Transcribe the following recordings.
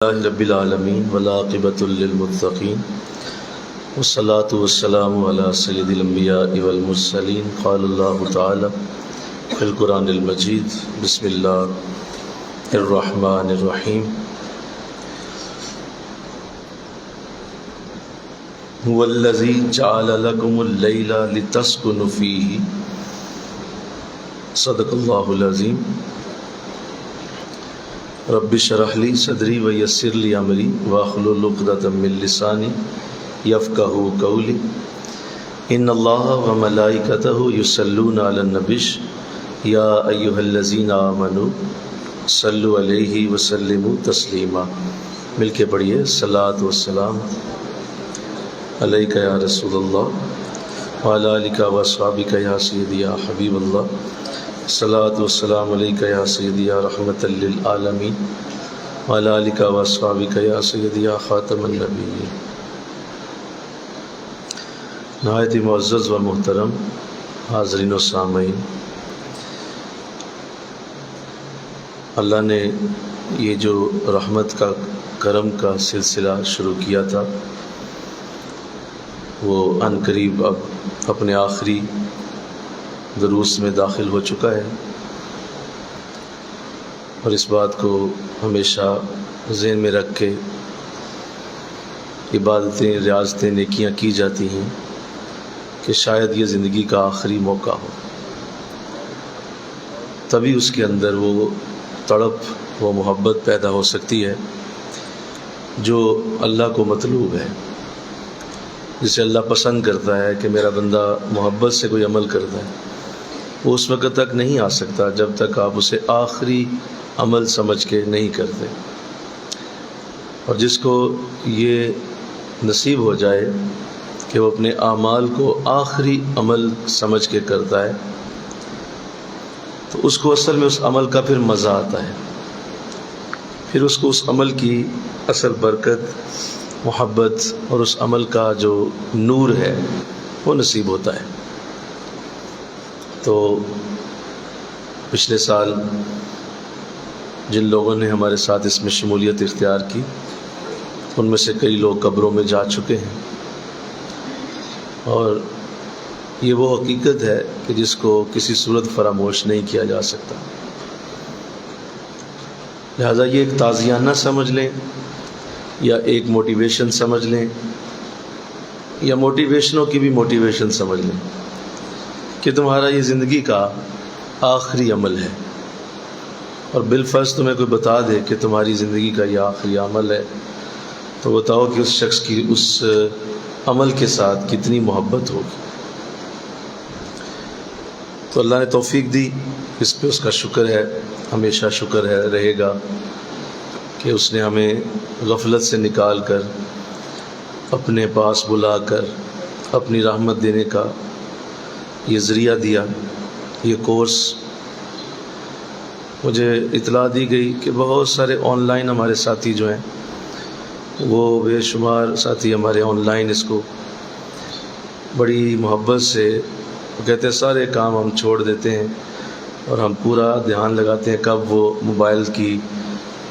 اللہ رب العالمین والعاقبۃ للمتقین والصلاة والسلام علی سید الانبیاء والمرسلین قال اللہ تعالی فی القرآن المجید بسم اللہ الرحمن الرحیم هو الذی جعل لکم اللیل لتسکنوا فیہ صدق اللہ العظیم رب اشرح لی صدری ویسر لی امری واحلل عقدۃ من لسانی یفقہوا قولی ان اللہ وملائکتہ یصلون علی النبی یا ایھا الذین آمنوا صلوا علیہ وسلموا تسلیما۔ مل کے پڑھیے صلاۃ والسلام علیک یا رسول اللہ وعلی آلک واصحابک یا سیدی یا حبیب اللہ صلاۃ والسلام علیک یا سیدی یا رحمۃ للعالمین وعلی آلک واصحابک یا سیدی یا خاتم النبیین۔ نہایت ہی معزز و محترم حاضرین و سامعین، اللہ نے یہ جو رحمت کا کرم کا سلسلہ شروع کیا تھا وہ عن قریب اب اپنے آخری دروس میں داخل ہو چکا ہے، اور اس بات کو ہمیشہ ذہن میں رکھ کے عبادتیں ریاضتیں نیکیاں کی جاتی ہیں کہ شاید یہ زندگی کا آخری موقع ہو، تبھی اس کے اندر وہ تڑپ وہ محبت پیدا ہو سکتی ہے جو اللہ کو مطلوب ہے، جسے اللہ پسند کرتا ہے کہ میرا بندہ محبت سے کوئی عمل کرتا ہے۔ وہ اس وقت تک نہیں آ سکتا جب تک آپ اسے آخری عمل سمجھ کے نہیں کرتے، اور جس کو یہ نصیب ہو جائے کہ وہ اپنے اعمال کو آخری عمل سمجھ کے کرتا ہے تو اس کو اصل میں اس عمل کا پھر مزہ آتا ہے، پھر اس کو اس عمل کی اصل برکت محبت اور اس عمل کا جو نور ہے وہ نصیب ہوتا ہے۔ تو پچھلے سال جن لوگوں نے ہمارے ساتھ اس میں شمولیت اختیار کی ان میں سے کئی لوگ قبروں میں جا چکے ہیں، اور یہ وہ حقیقت ہے کہ جس کو کسی صورت فراموش نہیں کیا جا سکتا، لہذا یہ ایک تعزیانہ سمجھ لیں یا ایک موٹیویشن سمجھ لیں یا موٹیویشنوں کی بھی موٹیویشن سمجھ لیں کہ تمہارا یہ زندگی کا آخری عمل ہے، اور بالفرض تمہیں کوئی بتا دے کہ تمہاری زندگی کا یہ آخری عمل ہے تو بتاؤ کہ اس شخص کی اس عمل کے ساتھ کتنی محبت ہوگی۔ تو اللہ نے توفیق دی، اس پہ اس کا شکر ہے، ہمیشہ شکر ہے رہے گا کہ اس نے ہمیں غفلت سے نکال کر اپنے پاس بلا کر اپنی رحمت دینے کا یہ ذریعہ دیا۔ یہ کورس مجھے اطلاع دی گئی کہ بہت سارے آن لائن ہمارے ساتھی جو ہیں وہ بے شمار ساتھی ہمارے آن لائن اس کو بڑی محبت سے کہتے ہیں سارے کام ہم چھوڑ دیتے ہیں اور ہم پورا دھیان لگاتے ہیں کب وہ موبائل کی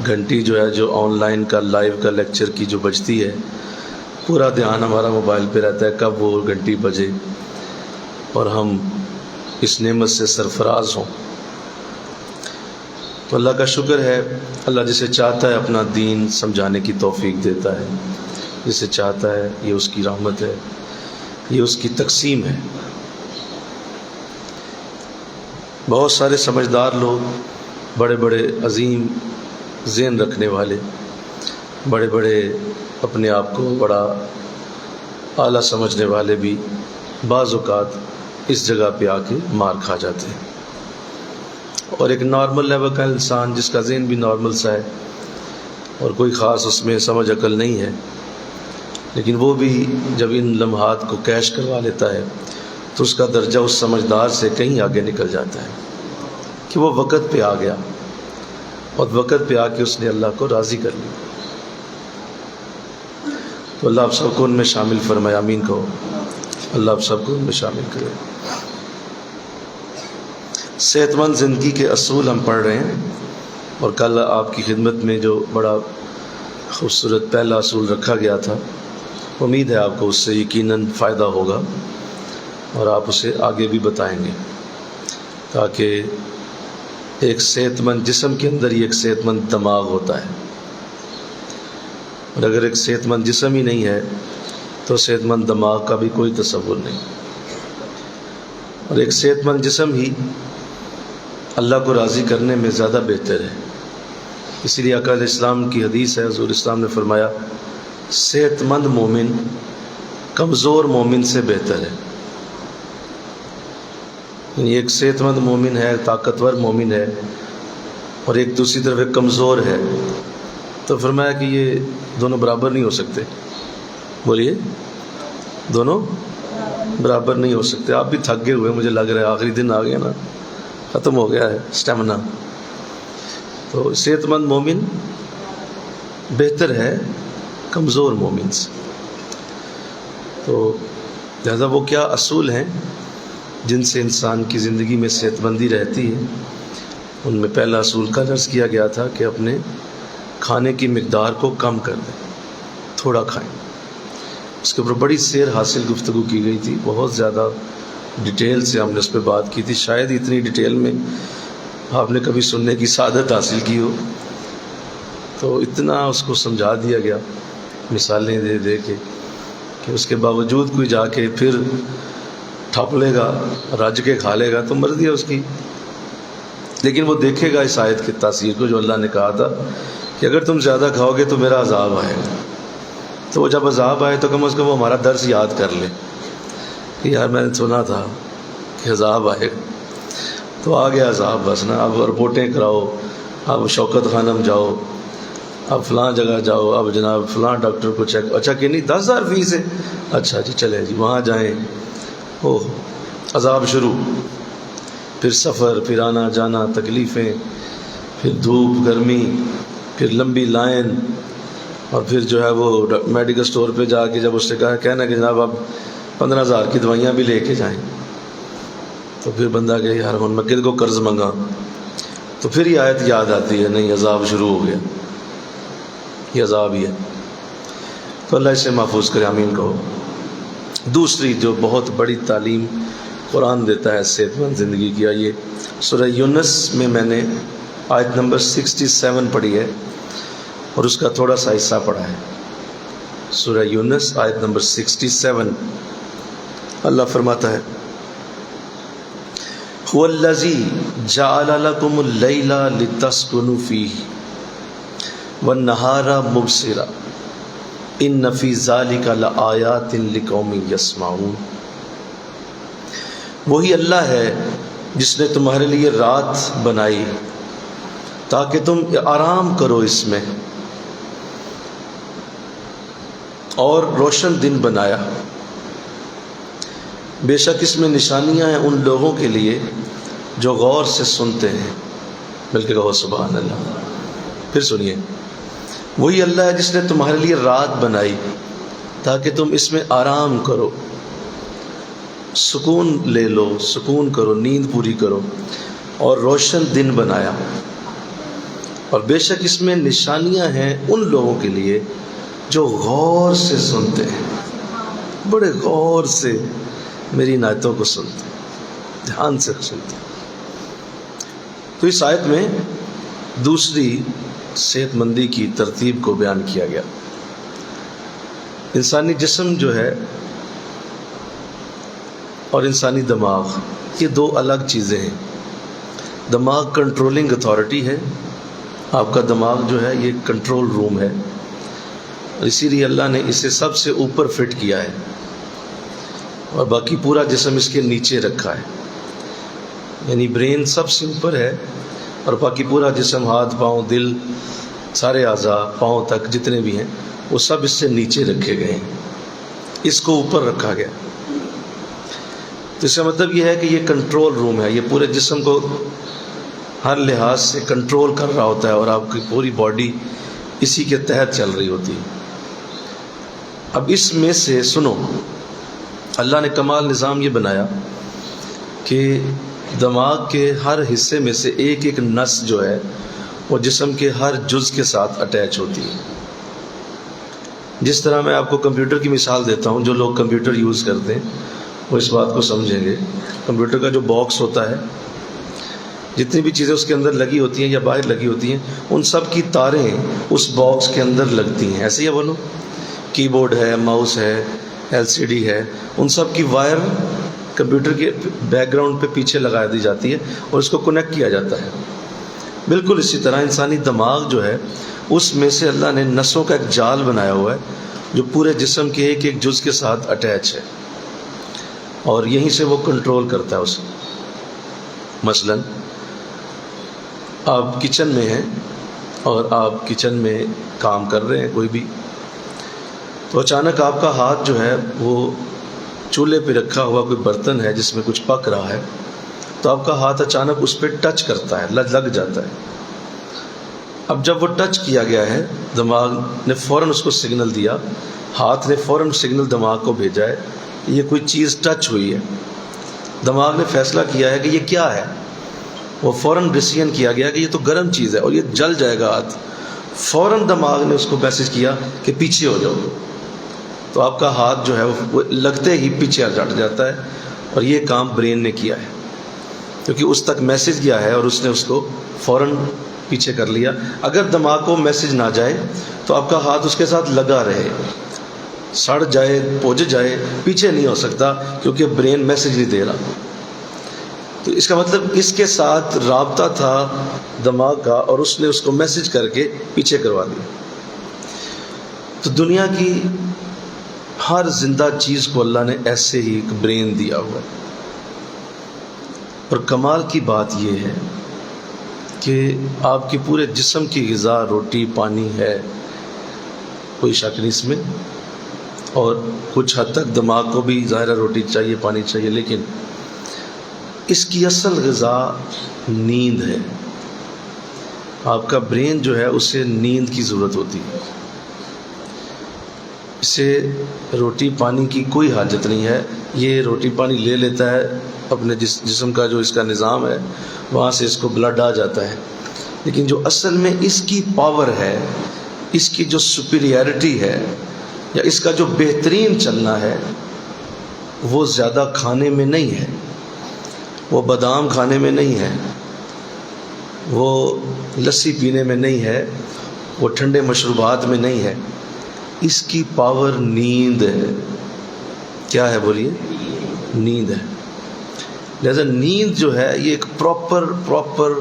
گھنٹی جو ہے جو آن لائن کا لائیو کا لیکچر کی جو بجتی ہے، پورا دھیان ہمارا موبائل پہ رہتا ہے کب وہ گھنٹی بجے اور ہم اس نعمت سے سرفراز ہوں۔ تو اللہ کا شکر ہے، اللہ جسے چاہتا ہے اپنا دین سمجھانے کی توفیق دیتا ہے، جسے چاہتا ہے یہ اس کی رحمت ہے، یہ اس کی تقسیم ہے۔ بہت سارے سمجھدار لوگ، بڑے بڑے عظیم ذہن رکھنے والے، بڑے بڑے اپنے آپ کو بڑا اعلیٰ سمجھنے والے بھی بعض اوقات اس جگہ پہ آ کے مار کھا جاتے ہیں، اور ایک نارمل لیول کا انسان جس کا ذہن بھی نارمل سا ہے اور کوئی خاص اس میں سمجھ عقل نہیں ہے، لیکن وہ بھی جب ان لمحات کو کیش کروا لیتا ہے تو اس کا درجہ اس سمجھدار سے کہیں آگے نکل جاتا ہے کہ وہ وقت پہ آ گیا اور وقت پہ آ کے اس نے اللہ کو راضی کر لیا۔ تو اللہ آپ سب کو ان میں شامل فرمائے، آمین کہو۔ اللہ آپ سب کو ان میں شامل کرے۔ صحت مند زندگی کے اصول ہم پڑھ رہے ہیں، اور کل آپ کی خدمت میں جو بڑا خوبصورت پہلا اصول رکھا گیا تھا. امید ہے آپ کو اس سے یقیناً فائدہ ہوگا اور آپ اسے آگے بھی بتائیں گے، تاکہ ایک صحت مند جسم کے اندر ہی ایک صحت مند دماغ ہوتا ہے، اور اگر ایک صحت مند جسم ہی نہیں ہے تو صحت مند دماغ کا بھی کوئی تصور نہیں. اور ایک صحت مند جسم ہی اللہ کو راضی کرنے میں زیادہ بہتر ہے. اسی لیے آقا علیہ السلام کی حدیث ہے، حضور اسلام نے فرمایا صحت مند مومن کمزور مومن سے بہتر ہے. یعنی ایک صحت مند مومن ہے، طاقتور مومن ہے، اور ایک دوسری طرف ایک کمزور ہے، تو فرمایا کہ یہ دونوں برابر نہیں ہو سکتے. بولیے، دونوں برابر نہیں ہو سکتے. آپ بھی تھک گئے ہوئے مجھے لگ رہا ہے، آخری دن آ گیا نا، ختم ہو گیا ہے اسٹیمنا. تو صحت مند مومن بہتر ہے کمزور مومن سے. تو لہذا وہ کیا اصول ہیں جن سے انسان کی زندگی میں صحت مندی رہتی ہے؟ ان میں پہلا اصول کا درس کیا گیا تھا کہ اپنے کھانے کی مقدار کو کم کر دیں، تھوڑا کھائیں. اس کے اوپر بڑی سیر حاصل گفتگو کی گئی تھی، بہت زیادہ ڈیٹیل سے ہم نے اس پہ بات کی تھی. شاید اتنی ڈیٹیل میں آپ نے کبھی سننے کی سعادت حاصل کی ہو. تو اتنا اس کو سمجھا دیا گیا مثالیں دے دے کے کہ اس کے باوجود کوئی جا کے پھر ٹھپ لے گا، رج کے کھا لے گا تو مرضی ہے اس کی، لیکن وہ دیکھے گا اس آیت کی تاثیر کو جو اللہ نے کہا تھا کہ اگر تم زیادہ کھاؤ گے تو میرا عذاب آئے گا. تو وہ جب عذاب آئے تو کم از کم وہ ہمارا درس یاد کر لے کہ یار میں نے سنا تھا کہ عذاب آئے گا. تو آ گیا عذاب بس نا. اب رپورٹیں کراؤ، اب شوکت خانم جاؤ، اب فلاں جگہ جاؤ، اب جناب فلاں ڈاکٹر کو چیک. اچھا کہ نہیں 10,000 فیس ہے، اچھا جی چلے جی وہاں جائیں. اوہ عذاب شروع، پھر سفر، پھر آنا جانا، تکلیفیں، پھر دھوپ گرمی، پھر لمبی لائن، اور پھر جو ہے وہ میڈیکل سٹور پہ جا کے جب اس سے کہنا کہ جناب آپ 15,000 کی دوائیاں بھی لے کے جائیں. تو پھر بندہ کہ یار ہن میں کد کو قرض منگا. تو پھر یہ آیت یاد آتی ہے، نہیں عذاب شروع ہو گیا، یہ عذاب ہی ہے. تو اللہ اسے محفوظ کرے، آمین کہو. دوسری جو بہت بڑی تعلیم قرآن دیتا ہے صحت مند زندگی کی، یہ سورہ یونس میں نے آیت نمبر 67 پڑھی ہے اور اس کا تھوڑا سا حصہ پڑھا ہے. سورہ یونس آیت نمبر 67 اللہ فرماتا ہے هو الذی جعل لکم اللیل لتسکنوا فیہ والنہار مبصرا ان فی ذلک لآیات لقوم یسمعون. وہی اللہ ہے جس نے تمہارے لیے رات بنائی تاکہ تم آرام کرو اس میں، اور روشن دن بنایا. بے شک اس میں نشانیاں ہیں ان لوگوں کے لیے جو غور سے سنتے ہیں. بلکہ کہو سبحان اللہ. پھر سنیے، وہی اللہ ہے جس نے تمہارے لیے رات بنائی تاکہ تم اس میں آرام کرو، سکون لے لو، سکون کرو، نیند پوری کرو، اور روشن دن بنایا. اور بے شک اس میں نشانیاں ہیں ان لوگوں کے لیے جو غور سے سنتے ہیں، بڑے غور سے میری عنایتوں کو سنتے ہیں، دھیان سے سنتے ہیں. تو اس آیت میں دوسری صحت مندی کی ترتیب کو بیان کیا گیا. انسانی جسم جو ہے اور انسانی دماغ، یہ دو الگ چیزیں ہیں. دماغ کنٹرولنگ اتھارٹی ہے، آپ کا دماغ جو ہے یہ کنٹرول روم ہے، اور اسی لیے اللہ نے اسے سب سے اوپر فٹ کیا ہے اور باقی پورا جسم اس کے نیچے رکھا ہے. یعنی برین سب سے اوپر ہے اور باقی پورا جسم، ہاتھ پاؤں دل سارے اعضاء پاؤں تک جتنے بھی ہیں وہ سب اس سے نیچے رکھے گئے ہیں، اس کو اوپر رکھا گیا. تو اس کا مطلب یہ ہے کہ یہ کنٹرول روم ہے، یہ پورے جسم کو ہر لحاظ سے کنٹرول کر رہا ہوتا ہے اور آپ کی پوری باڈی اسی کے تحت چل رہی ہوتی ہے. اب اس میں سے سنو، اللہ نے کمال نظام یہ بنایا کہ دماغ کے ہر حصے میں سے ایک ایک نس جو ہے وہ جسم کے ہر جز کے ساتھ اٹیچ ہوتی ہے. جس طرح میں آپ کو کمپیوٹر کی مثال دیتا ہوں، جو لوگ کمپیوٹر یوز کرتے ہیں وہ اس بات کو سمجھیں گے، کمپیوٹر کا جو باکس ہوتا ہے، جتنی بھی چیزیں اس کے اندر لگی ہوتی ہیں یا باہر لگی ہوتی ہیں، ان سب کی تاریں اس باکس کے اندر لگتی ہیں، ایسے ہی بولو، کی بورڈ ہے، ماؤس ہے، LCD ہے، ان سب کی وائر کمپیوٹر کے بیک گراؤنڈ پہ پیچھے لگا دی جاتی ہے اور اس کو کنیکٹ کیا جاتا ہے۔ بالکل اسی طرح انسانی دماغ جو ہے، اس میں سے اللہ نے نسوں کا ایک جال بنایا ہوا ہے جو پورے جسم کے ایک ایک جز کے ساتھ اٹیچ ہے، اور یہیں سے وہ کنٹرول کرتا ہے اسے۔ مثلا آپ کچن میں ہیں اور آپ کچن میں کام کر رہے ہیں کوئی بھی، تو اچانک آپ کا ہاتھ جو ہے وہ چولہے پہ رکھا ہوا کوئی برتن ہے جس میں کچھ پک رہا ہے، تو آپ کا ہاتھ اچانک اس پہ ٹچ کرتا ہے، لگ جاتا ہے۔ اب جب وہ ٹچ کیا گیا ہے، دماغ نے فوراً اس کو سگنل دیا، ہاتھ نے فوراً سگنل دماغ کو بھیجا ہے، یہ کوئی چیز ٹچ ہوئی ہے۔ دماغ نے فیصلہ کیا ہے کہ یہ کیا ہے، وہ فوراً ڈیسیژن کیا گیا کہ یہ تو گرم چیز ہے اور یہ جل جائے گا ہاتھ۔ فوراً دماغ نے اس کو میسج کیا کہ پیچھے ہو جاؤ، تو آپ کا ہاتھ جو ہے وہ لگتے ہی پیچھے ہٹ جاتا ہے، اور یہ کام برین نے کیا ہے کیونکہ اس تک میسج گیا ہے اور اس نے اس کو فوراً پیچھے کر لیا۔ اگر دماغ کو میسج نہ جائے تو آپ کا ہاتھ اس کے ساتھ لگا رہے، سڑ جائے، پوج جائے، پیچھے نہیں ہو سکتا کیونکہ برین میسج نہیں دے رہا۔ تو اس کا مطلب اس کے ساتھ رابطہ تھا دماغ کا، اور اس نے اس کو میسج کر کے پیچھے کروا دیا۔ تو دنیا کی ہر زندہ چیز کو اللہ نے ایسے ہی ایک برین دیا ہوا ہے، اور کمال کی بات یہ ہے کہ آپ کے پورے جسم کی غذا روٹی پانی ہے، کوئی شک نہیں اس میں، اور کچھ حد تک دماغ کو بھی ظاہر روٹی چاہیے، پانی چاہیے، لیکن اس کی اصل غذا نیند ہے۔ آپ کا برین جو ہے اسے نیند کی ضرورت ہوتی ہے، اسے روٹی پانی کی کوئی حاجت نہیں ہے۔ یہ روٹی پانی لے لیتا ہے، اپنے جسم کا جو اس کا نظام ہے وہاں سے اس کو بلڈ آ جاتا ہے، لیکن جو اصل میں اس کی پاور ہے، اس کی جو سپیریئرٹی ہے، یا اس کا جو بہترین چلنا ہے، وہ زیادہ کھانے میں نہیں ہے، وہ بادام کھانے میں نہیں ہے، وہ لسی پینے میں نہیں ہے، وہ ٹھنڈے مشروبات میں نہیں ہے، اس کی پاور نیند ہے۔ کیا ہے بولیے؟ نیند ہے۔ لہذا نیند جو ہے یہ ایک پراپر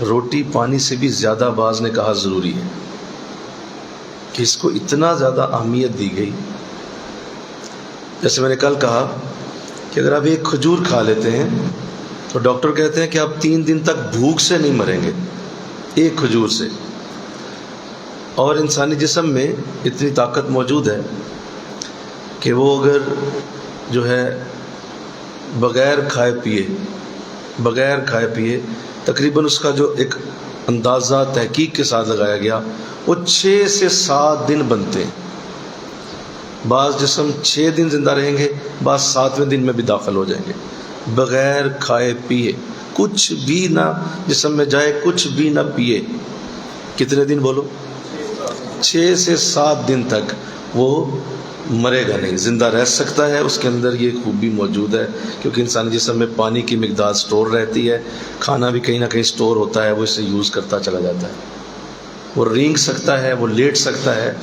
روٹی پانی سے بھی زیادہ بعض نے کہا ضروری ہے، کہ اس کو اتنا زیادہ اہمیت دی گئی۔ جیسے میں نے کل کہا کہ اگر آپ ایک کھجور کھا لیتے ہیں تو ڈاکٹر کہتے ہیں کہ آپ 3 دن تک بھوک سے نہیں مریں گے، ایک کھجور سے۔ اور انسانی جسم میں اتنی طاقت موجود ہے کہ وہ اگر جو ہے بغیر کھائے پیے تقریباً اس کا جو ایک اندازہ تحقیق کے ساتھ لگایا گیا، وہ 6 سے 7 دن بنتے ہیں۔ بعض جسم 6 دن زندہ رہیں گے، بعض 7ویں دن میں بھی داخل ہو جائیں گے، بغیر کھائے پیے، کچھ بھی نہ جسم میں جائے، کچھ بھی نہ پیے۔ کتنے دن بولو؟ 6 سے 7 دن تک وہ مرے گا نہیں، زندہ رہ سکتا ہے۔ اس کے اندر یہ خوبی موجود ہے کیونکہ انسانی جسم میں پانی کی مقدار سٹور رہتی ہے، کھانا بھی کہیں نہ کہیں سٹور ہوتا ہے، وہ اسے یوز کرتا چلا جاتا ہے، وہ رینگ سکتا ہے، وہ لیٹ سکتا ہے،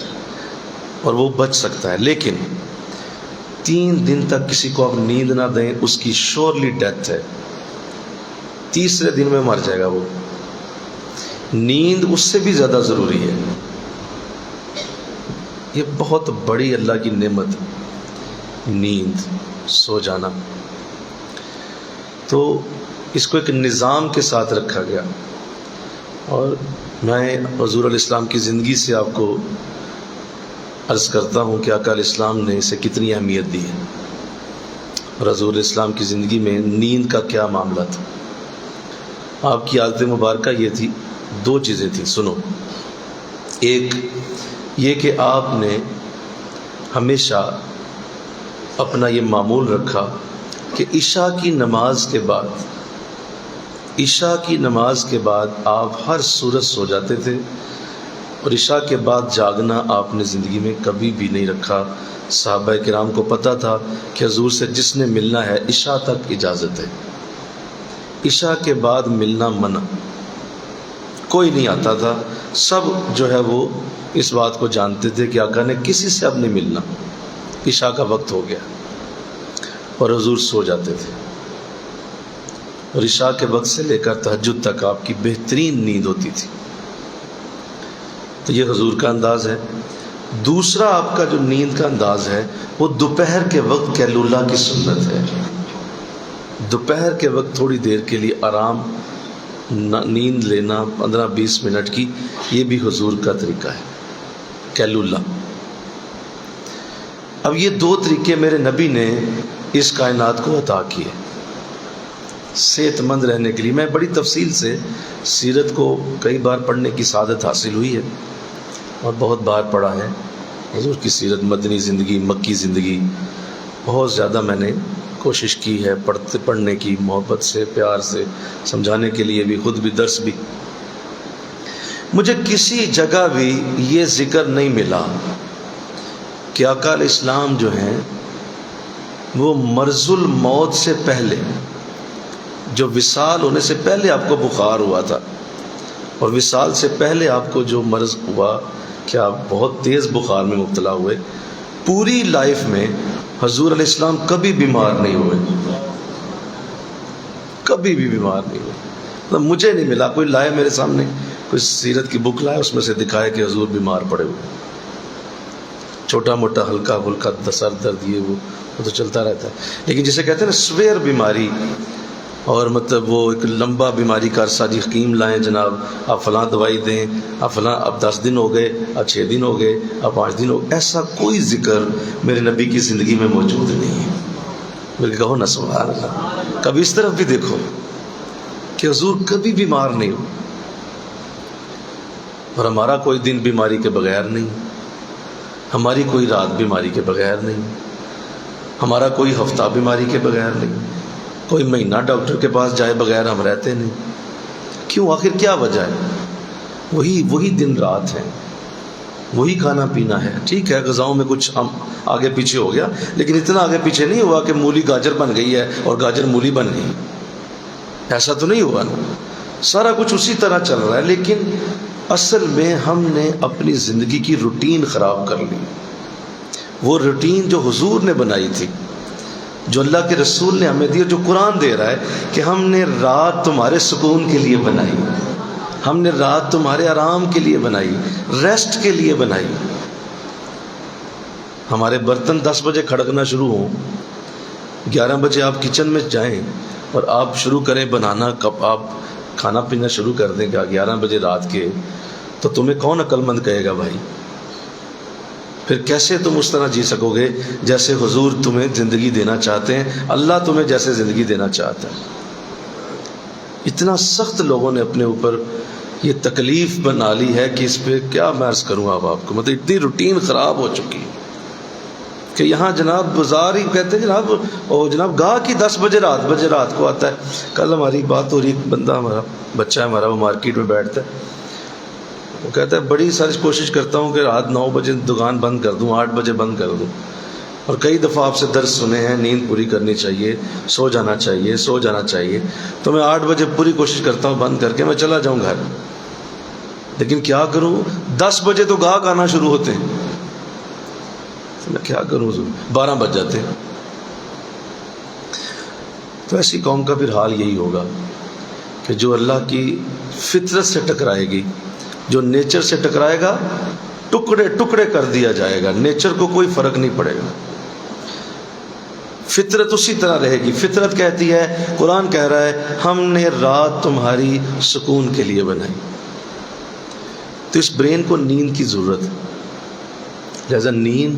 اور وہ بچ سکتا ہے۔ لیکن 3 دن تک کسی کو آپ نیند نہ دیں، اس کی شورلی ڈیتھ ہے، تیسرے دن میں مر جائے گا وہ۔ نیند اس سے بھی زیادہ ضروری ہے، یہ بہت بڑی اللہ کی نعمت، نیند، سو جانا۔ تو اس کو ایک نظام کے ساتھ رکھا گیا، اور میں حضور علیہ السلام کی زندگی سے آپ کو عرض کرتا ہوں کہ آقا علیہ السلام نے اسے کتنی اہمیت دی ہے، اور حضور علیہ السلام کی زندگی میں نیند کا کیا معاملہ تھا۔ آپ کی عادت مبارکہ یہ تھی، 2 چیزیں تھیں، سنو۔ ایک یہ کہ آپ نے ہمیشہ اپنا یہ معمول رکھا کہ عشاء کی نماز کے بعد آپ ہر صورت سو جاتے تھے، اور عشاء کے بعد جاگنا آپ نے زندگی میں کبھی بھی نہیں رکھا۔ صحابہ کرام کو پتہ تھا کہ حضور سے جس نے ملنا ہے عشاء تک اجازت ہے، عشاء کے بعد ملنا منع، کوئی نہیں آتا تھا۔ سب جو ہے وہ اس بات کو جانتے تھے کہ آقا نے کسی سے اب نہیں ملنا، عشاء کا وقت ہو گیا، اور حضور سو جاتے تھے، اور عشاء کے وقت سے لے کر تہجد تک آپ کی بہترین نیند ہوتی تھی۔ تو یہ حضور کا انداز ہے۔ دوسرا آپ کا جو نیند کا انداز ہے وہ دوپہر کے وقت قیلولہ کی سنت ہے۔ دوپہر کے وقت تھوڑی دیر کے لیے آرام نیند لینا 15-20 منٹ کی، یہ بھی حضور کا طریقہ ہے، قیلولہ۔ اب یہ دو طریقے میرے نبی نے اس کائنات کو عطا کیے صحت مند رہنے کے لیے۔ میں بڑی تفصیل سے سیرت کو کئی بار پڑھنے کی سعادت حاصل ہوئی ہے، اور بہت بار پڑھا ہے حضور کی سیرت، مدنی زندگی، مکی زندگی، بہت زیادہ میں نے کوشش کی ہے پڑھنے کی، محبت سے، پیار سے سمجھانے کے لیے بھی، خود بھی درس بھی۔ مجھے کسی جگہ بھی یہ ذکر نہیں ملا کہ آقا علیہ السلام جو ہیں وہ مرض الموت سے پہلے، جو وصال ہونے سے پہلے آپ کو بخار ہوا تھا، اور وصال سے پہلے آپ کو جو مرض ہوا کہ آپ بہت تیز بخار میں مبتلا ہوئے، پوری لائف میں حضور علیہ السلام کبھی بیمار نہیں ہوئے، کبھی بھی بیمار نہیں ہوئے۔ مطلب مجھے نہیں ملا، کوئی لائے میرے سامنے، کوئی سیرت کی بک لائے، اس میں سے دکھائے کہ حضور بیمار پڑے ہوئے، چھوٹا موٹا ہلکا پھلکا سر درد یہ وہ تو چلتا رہتا ہے، لیکن جسے کہتے ہیں نا سویر بیماری، اور مطلب وہ ایک لمبا بیماری کا عرصہ، جی حکیم لائیں جناب، آپ فلاں دوائی دیں، آپ فلاں، اب 10 دن ہو گئے، اب 6 دن ہو گئے، اب 5 دن ہو گئے، ایسا کوئی ذکر میرے نبی کی زندگی میں موجود نہیں ہے۔ بلکہ کہو نا سبحان اللہ، کبھی اس طرف بھی دیکھو کہ حضور کبھی بیمار نہیں ہو، اور ہمارا کوئی دن بیماری کے بغیر نہیں، ہماری کوئی رات بیماری کے بغیر نہیں، ہمارا کوئی ہفتہ بیماری کے بغیر نہیں، کوئی مہینہ ڈاکٹر کے پاس جائے بغیر ہم رہتے نہیں۔ کیوں؟ آخر کیا وجہ ہے؟ وہی دن رات ہے، وہی کھانا پینا ہے۔ ٹھیک ہے غذاؤں میں کچھ ہم آگے پیچھے ہو گیا، لیکن اتنا آگے پیچھے نہیں ہوا کہ مولی گاجر بن گئی ہے اور گاجر مولی بن گئی، ایسا تو نہیں ہوا نا، سارا کچھ اسی طرح چل رہا ہے۔ لیکن اصل میں ہم نے اپنی زندگی کی روٹین خراب کر لی، وہ روٹین جو حضور نے بنائی تھی، جو اللہ کے رسول نے ہمیں دی، جو قرآن دے رہا ہے کہ ہم نے رات تمہارے سکون کے لیے بنائی، ہم نے رات تمہارے آرام کے لیے بنائی، ریسٹ کے لیے بنائی۔ ہمارے برتن 10 بجے کھڑکنا شروع ہوں، 11 بجے آپ کچن میں جائیں اور آپ شروع کریں بنانا، کب آپ کھانا پینا شروع کر دیں گا 11 بجے رات کے، تو تمہیں کون عقل مند کہے گا بھائی؟ پھر کیسے تم اس طرح جی سکو گے جیسے حضور تمہیں زندگی دینا چاہتے ہیں، اللہ تمہیں جیسے زندگی دینا چاہتا ہے۔ اتنا سخت لوگوں نے اپنے اوپر یہ تکلیف بنا لی ہے کہ اس پہ کیا میں عرض کروں اب آپ کو، مطلب اتنی روٹین خراب ہو چکی ہے کہ یہاں جناب بازار ہی کہتے ہیں جناب گاہ کی 10 بجے رات کو آتا ہے۔ کل ہماری بات ہو رہی، بندہ ہمارا بچہ ہے ہمارا، وہ مارکیٹ میں بیٹھتا ہے، وہ کہتا ہے بڑی ساری کوشش کرتا ہوں کہ رات 9 بجے دکان بند کر دوں، 8 بجے بند کر دوں، اور کئی دفعہ آپ سے درس سنے ہیں نیند پوری کرنی چاہیے، سو جانا چاہیے، تو میں 8 بجے پوری کوشش کرتا ہوں بند کر کے میں چلا جاؤں گھر، لیکن کیا کروں 10 بجے تو گاہک آنا شروع ہوتے ہیں، میں کیا کروں 12 بج جاتے ہیں۔ تو ایسی قوم کا پھر حال یہی ہوگا کہ جو اللہ کی فطرت سے ٹکرائے گی، جو نیچر سے ٹکرائے گا، ٹکڑے ٹکڑے کر دیا جائے گا، نیچر کو کوئی فرق نہیں پڑے گا، فطرت اسی طرح رہے گی۔ فطرت کہتی ہے، قرآن کہہ رہا ہے ہم نے رات تمہاری سکون کے لیے بنائی۔ تو اس برین کو نیند کی ضرورت ہے، لہذا نیند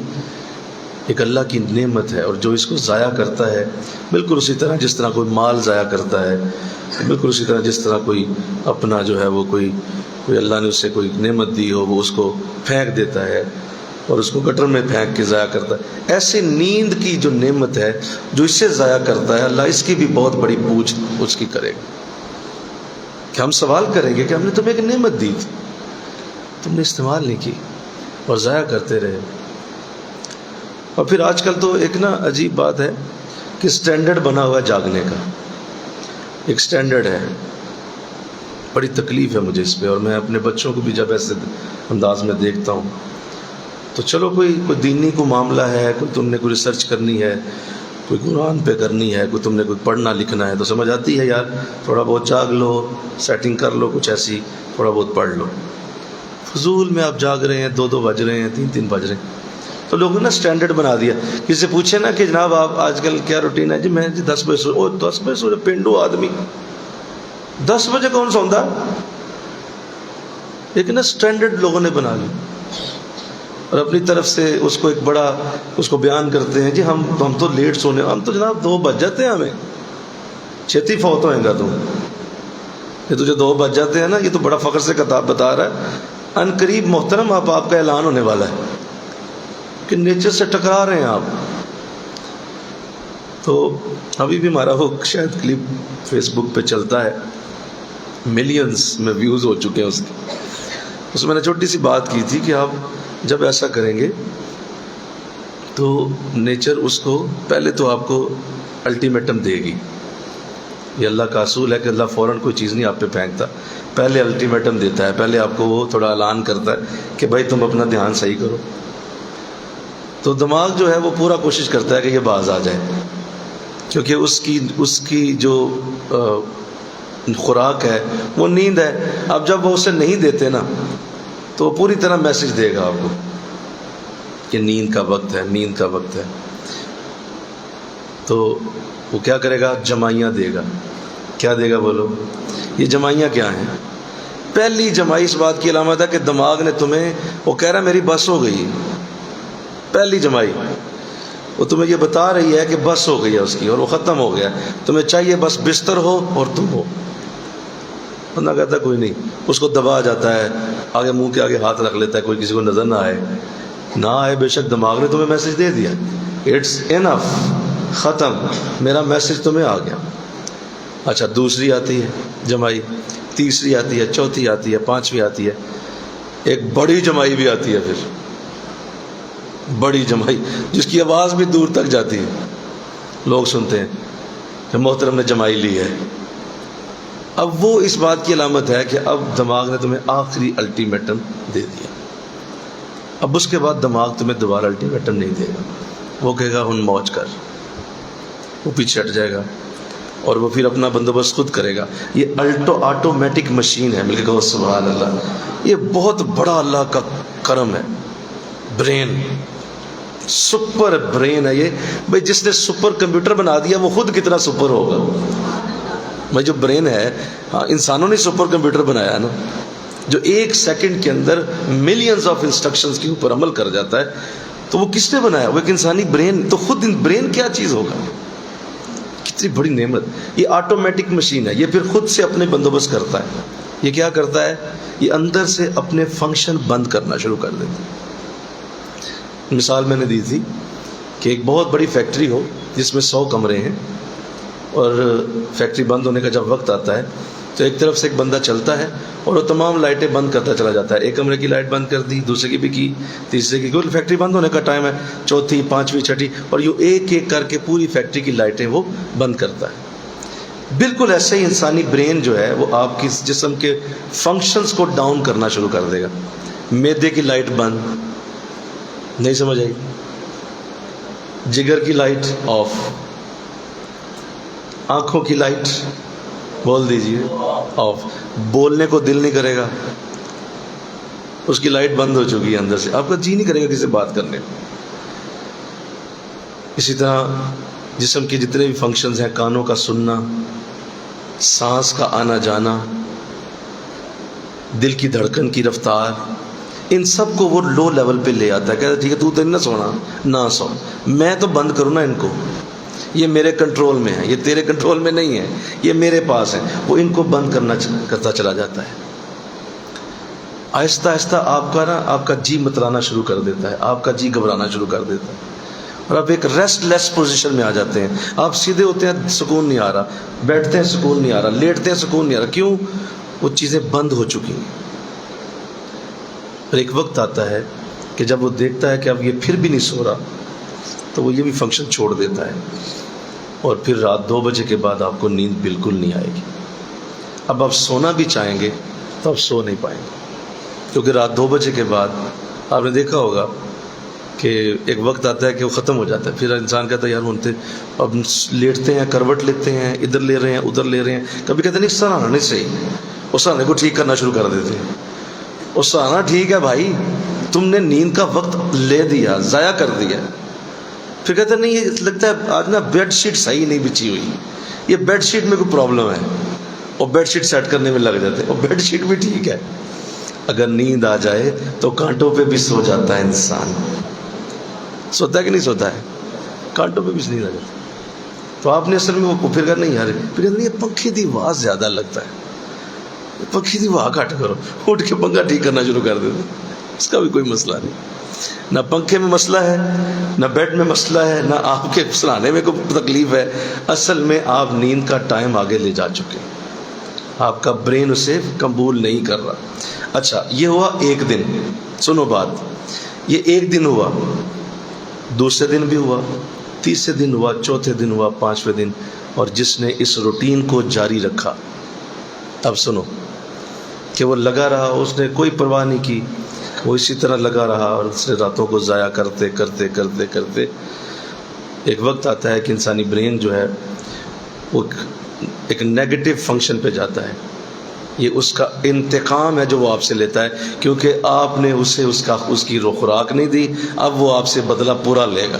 ایک اللہ کی نعمت ہے، اور جو اس کو ضائع کرتا ہے، بالکل اسی طرح جس طرح کوئی مال ضائع کرتا ہے، بالکل اسی طرح جس طرح کوئی اپنا جو ہے وہ کوئی اللہ نے اسے کوئی نعمت دی ہو وہ اس کو پھینک دیتا ہے اور اس کو گٹر میں پھینک کے ضائع کرتا ہے، ایسے نیند کی جو نعمت ہے جو اس سے ضائع کرتا ہے، اللہ اس کی بھی بہت بڑی پوچھ اس کی کرے گا، کہ ہم سوال کریں گے کہ ہم نے تمہیں ایک نعمت دی تھی، تم نے استعمال نہیں کی اور ضائع کرتے رہے. اور پھر آج کل تو ایک نا عجیب بات ہے کہ سٹینڈرڈ بنا ہوا ہے جاگنے کا، ایک سٹینڈرڈ ہے. بڑی تکلیف ہے مجھے اس پہ، اور میں اپنے بچوں کو بھی جب ایسے انداز میں دیکھتا ہوں تو چلو کوئی دینی کو معاملہ ہے، کوئی تم نے کوئی ریسرچ کرنی ہے، کوئی قرآن پہ کرنی ہے، کوئی تم نے کوئی پڑھنا لکھنا ہے تو سمجھ آتی ہے یار تھوڑا بہت جاگ لو، سیٹنگ کر لو کچھ ایسی، تھوڑا بہت پڑھ لو. فضول میں آپ جاگ رہے ہیں، 2 بج رہے ہیں، 3 بج رہے ہیں. تو لوگوں نے سٹینڈرڈ بنا دیا. کسی سے پوچھے نا کہ جناب آپ آج کل کیا روٹین ہے، جی میں 10 بجے سو. 10 بجے سو پینڈو آدمی 10 بجے کون سوندا؟ لیکن نا سٹینڈرڈ لوگوں نے بنا لی اور اپنی طرف سے اس کو ایک بڑا اس کو بیان کرتے ہیں، جی ہم تو لیٹ سونے، ہم تو جناب 2 بج جاتے ہیں، ہمیں چھتی فوت ہوئے گا تو یہ تجھے 2 بج جاتے ہیں نا. یہ تو بڑا فخر سے کتاب بتا رہا ہے. ان قریب محترم آپ کا اعلان ہونے والا ہے کہ نیچر سے ٹکرا رہے ہیں آپ. تو ابھی بھی ہمارا وہ شاید کلپ فیس بک پہ چلتا ہے، ملینز میں ویوز ہو چکے ہیں اس کے. اس میں نے چھوٹی سی بات کی تھی کہ آپ جب ایسا کریں گے تو نیچر اس کو پہلے تو آپ کو الٹیمیٹم دے گی. یہ اللہ کا اصول ہے کہ اللہ فوراً کوئی چیز نہیں آپ پہ پھینکتا، پہلے الٹیمیٹم دیتا ہے، پہلے آپ کو وہ تھوڑا اعلان کرتا ہے کہ بھائی تم اپنا دھیان صحیح کرو. تو دماغ جو ہے وہ پورا کوشش کرتا ہے کہ یہ باز آ جائے، کیونکہ اس کی جو خوراک ہے وہ نیند ہے. اب جب وہ اسے نہیں دیتے نا تو وہ پوری طرح میسج دے گا آپ کو کہ نیند کا وقت ہے، نیند کا وقت ہے. تو وہ کیا کرے گا؟ جمائیاں دے گا. کیا دے گا بولو؟ یہ جمائیاں کیا ہیں؟ پہلی جمائی اس بات کی علامت ہے کہ دماغ نے تمہیں، وہ کہہ رہا ہے میری بس ہو گئی. پہلی جمائی وہ تمہیں یہ بتا رہی ہے کہ بس ہو گئی ہے اس کی اور وہ ختم ہو گیا. تمہیں چاہیے بس بستر ہو اور تم ہو. بندہ کہتا ہے کوئی نہیں، اس کو دبا جاتا ہے، آگے منہ کے آگے ہاتھ رکھ لیتا ہے کوئی کسی کو نظر نہ آئے. نہ آئے بے شک دماغ نے تمہیں میسج دے دیا، اٹس انف، ختم، میرا میسج تمہیں آ گیا. اچھا دوسری آتی ہے جمائی، تیسری آتی ہے، چوتھی آتی ہے، پانچویں آتی ہے، ایک بڑی جمائی بھی آتی ہے. پھر بڑی جمائی جس کی آواز بھی دور تک جاتی ہے، لوگ سنتے ہیں کہ محترم نے جمائی لی ہے. اب وہ اس بات کی علامت ہے کہ اب دماغ نے تمہیں آخری الٹیمیٹم دے دیا. اب اس کے بعد دماغ تمہیں دوبارہ الٹیمیٹم نہیں دے گا. وہ کہے گا ہن موج کر، وہ پیچھے ہٹ جائے گا اور وہ پھر اپنا بندوبست خود کرے گا. یہ آٹومیٹک مشین ہے. مل کے کہو سبحان اللہ. یہ بہت بڑا اللہ کا کرم ہے. برین، سپر برین ہے یہ. بھائی جس نے سپر کمپیوٹر بنا دیا وہ خود کتنا سپر ہوگا. بھائی جو برین ہے، انسانوں نے سپر کمپیوٹر بنایا نا، جو 1 سیکنڈ کے اندر ملینز آف انسٹرکشنز کے اوپر عمل کر جاتا ہے، تو وہ کس نے بنایا؟ وہ ایک انسانی برین. تو خود برین کیا چیز ہوگا؟ کتنی بڑی نعمت. یہ آٹومیٹک مشین ہے. یہ پھر خود سے اپنے بندوبست کرتا ہے. یہ کیا کرتا ہے؟ یہ اندر سے اپنے فنکشن بند کرنا شروع کر دیتا ہے. مثال میں نے دی تھی کہ ایک بہت بڑی فیکٹری ہو جس میں 100 کمرے ہیں، اور فیکٹری بند ہونے کا جب وقت آتا ہے تو ایک طرف سے ایک بندہ چلتا ہے اور وہ تمام لائٹیں بند کرتا چلا جاتا ہے. ایک کمرے کی لائٹ بند کر دی، دوسرے کی بھی کی، تیسرے کی. کیونکہ فیکٹری بند ہونے کا ٹائم ہے، چوتھی، پانچویں، چھٹی، اور یوں ایک ایک کر کے پوری فیکٹری کی لائٹیں وہ بند کرتا ہے. بالکل ایسے ہی انسانی برین جو ہے وہ آپ کی جسم کے فنکشنز کو ڈاؤن کرنا شروع کر دے گا. معدے کی لائٹ بند، نہیں سمجھ آئی؟ جگر کی لائٹ آف، آنکھوں کی لائٹ بول دیجئے آف. بولنے کو دل نہیں کرے گا، اس کی لائٹ بند ہو چکی ہے اندر سے. آپ کا جی نہیں کرے گا کسی سے بات کرنے کو. اسی طرح جسم کے جتنے بھی فنکشنز ہیں، کانوں کا سننا، سانس کا آنا جانا، دل کی دھڑکن کی رفتار، ان سب کو وہ لو لیول پہ لے آتا ہے. کہتا ہے ٹھیک ہے تو تین نہ سونا، نہ سو، میں تو بند کروں نا ان کو، یہ میرے کنٹرول میں ہے، یہ تیرے کنٹرول میں نہیں ہے، یہ میرے پاس ہے. وہ ان کو بند کرتا چلا جاتا ہے. آہستہ آہستہ آپ کا جی مترانا شروع کر دیتا ہے، آپ کا جی گھبرانا شروع کر دیتا ہے، اور آپ ایک ریسٹ لیس پوزیشن میں آ جاتے ہیں. آپ سیدھے ہوتے ہیں، سکون نہیں آ رہا، بیٹھتے ہیں سکون نہیں آ رہا، لیٹتے ہیں سکون نہیں آ رہا. کیوں؟ وہ چیزیں بند ہو چکی ہیں. اور ایک وقت آتا ہے کہ جب وہ دیکھتا ہے کہ اب یہ پھر بھی نہیں سو رہا تو وہ یہ بھی فنکشن چھوڑ دیتا ہے، اور پھر رات 2 بجے کے بعد آپ کو نیند بالکل نہیں آئے گی۔ اب آپ سونا بھی چاہیں گے تو آپ سو نہیں پائیں گے، کیونکہ رات 2 بجے کے بعد آپ نے دیکھا ہوگا کہ ایک وقت آتا ہے کہ وہ ختم ہو جاتا ہے، پھر انسان کہتا ہے یار ہونتے اب لیٹتے ہیں، کروٹ لیتے ہیں، ادھر لے رہے ہیں ادھر لے رہے ہیں، کبھی کہتے ہیں نہیں سرانا نہیں صحیح، اس سرانے کو ٹھیک کرنا شروع کر دیتے ہیں۔ وہ سرانا ٹھیک ہے بھائی، تم نے نیند کا وقت لے دیا، ضائع کر دیا۔ پھر کہتے ہیں نہیں یہ لگتا ہے آج نا بیڈ شیٹ صحیح نہیں بچھی ہوئی، یہ بیڈ شیٹ میں کوئی پرابلم ہے، اور بیڈ شیٹ سیٹ کرنے میں لگ جاتے ہیں، اور بیڈ شیٹ بھی ٹھیک ہے۔ اگر نیند آ جائے تو کانٹوں پہ بھی سو جاتا ہے انسان، سوتا ہے کہ نہیں سوتا ہے؟ کانٹوں پہ بھی نیند آ جاتی ہے۔ تو آپ نے اصل میں وہ پھر کہا نہیں یار، پھر کہتے ہیں یہ پنکھے دی آواز زیادہ لگتا ہے، پنکھے دی آواز گھٹ کرو، اٹھ کے پنکھا ٹھیک کرنا شروع کر دیتے۔ اس کا بھی کوئی مسئلہ نہیں، نہ پنکھے میں مسئلہ ہے، نہ بیڈ میں مسئلہ ہے، نہ آپ کے سرانے میں کوئی تکلیف ہے۔ اصل میں آپ نیند کا ٹائم آگے لے جا چکے، آپ کا برین اسے قبول نہیں کر رہا۔ اچھا یہ ہوا ایک دن، سنو بات، یہ ایک دن ہوا، دوسرے دن بھی ہوا، تیسرے دن ہوا، چوتھے دن ہوا، پانچویں دن، اور جس نے اس روٹین کو جاری رکھا، اب سنو کہ وہ لگا رہا، اس نے کوئی پرواہ نہیں کی، وہ اسی طرح لگا رہا، اور اس نے راتوں کو ضائع کرتے کرتے کرتے کرتے ایک وقت آتا ہے کہ انسانی برین جو ہے وہ ایک نیگیٹو فنکشن پہ جاتا ہے۔ یہ اس کا انتقام ہے جو وہ آپ سے لیتا ہے، کیونکہ آپ نے اسے اس کی خوراک نہیں دی، اب وہ آپ سے بدلہ پورا لے گا۔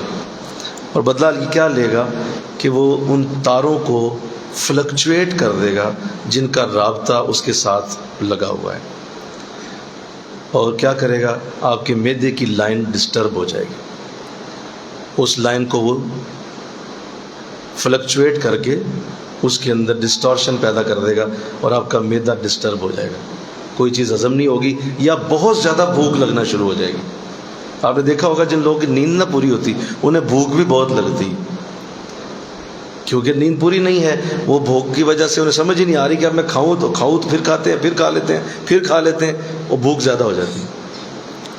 اور بدلہ کیا لے گا کہ وہ ان تاروں کو فلکچویٹ کر دے گا جن کا رابطہ اس کے ساتھ لگا ہوا ہے، اور کیا کرے گا، آپ کے معدے کی لائن ڈسٹرب ہو جائے گی، اس لائن کو وہ فلکچویٹ کر کے اس کے اندر ڈسٹورشن پیدا کر دے گا، اور آپ کا معدہ ڈسٹرب ہو جائے گا، کوئی چیز ہضم نہیں ہوگی، یا بہت زیادہ بھوک لگنا شروع ہو جائے گی۔ آپ نے دیکھا ہوگا جن لوگوں کی نیند نہ پوری ہوتی انہیں بھوک بھی بہت لگتی، کیونکہ نیند پوری نہیں ہے، وہ بھوک کی وجہ سے انہیں سمجھ ہی نہیں آ رہی کہ اب میں کھاؤں تو پھر کھاتے ہیں، پھر کھا لیتے ہیں، پھر کھا لیتے ہیں، اور بھوک زیادہ ہو جاتی ہے،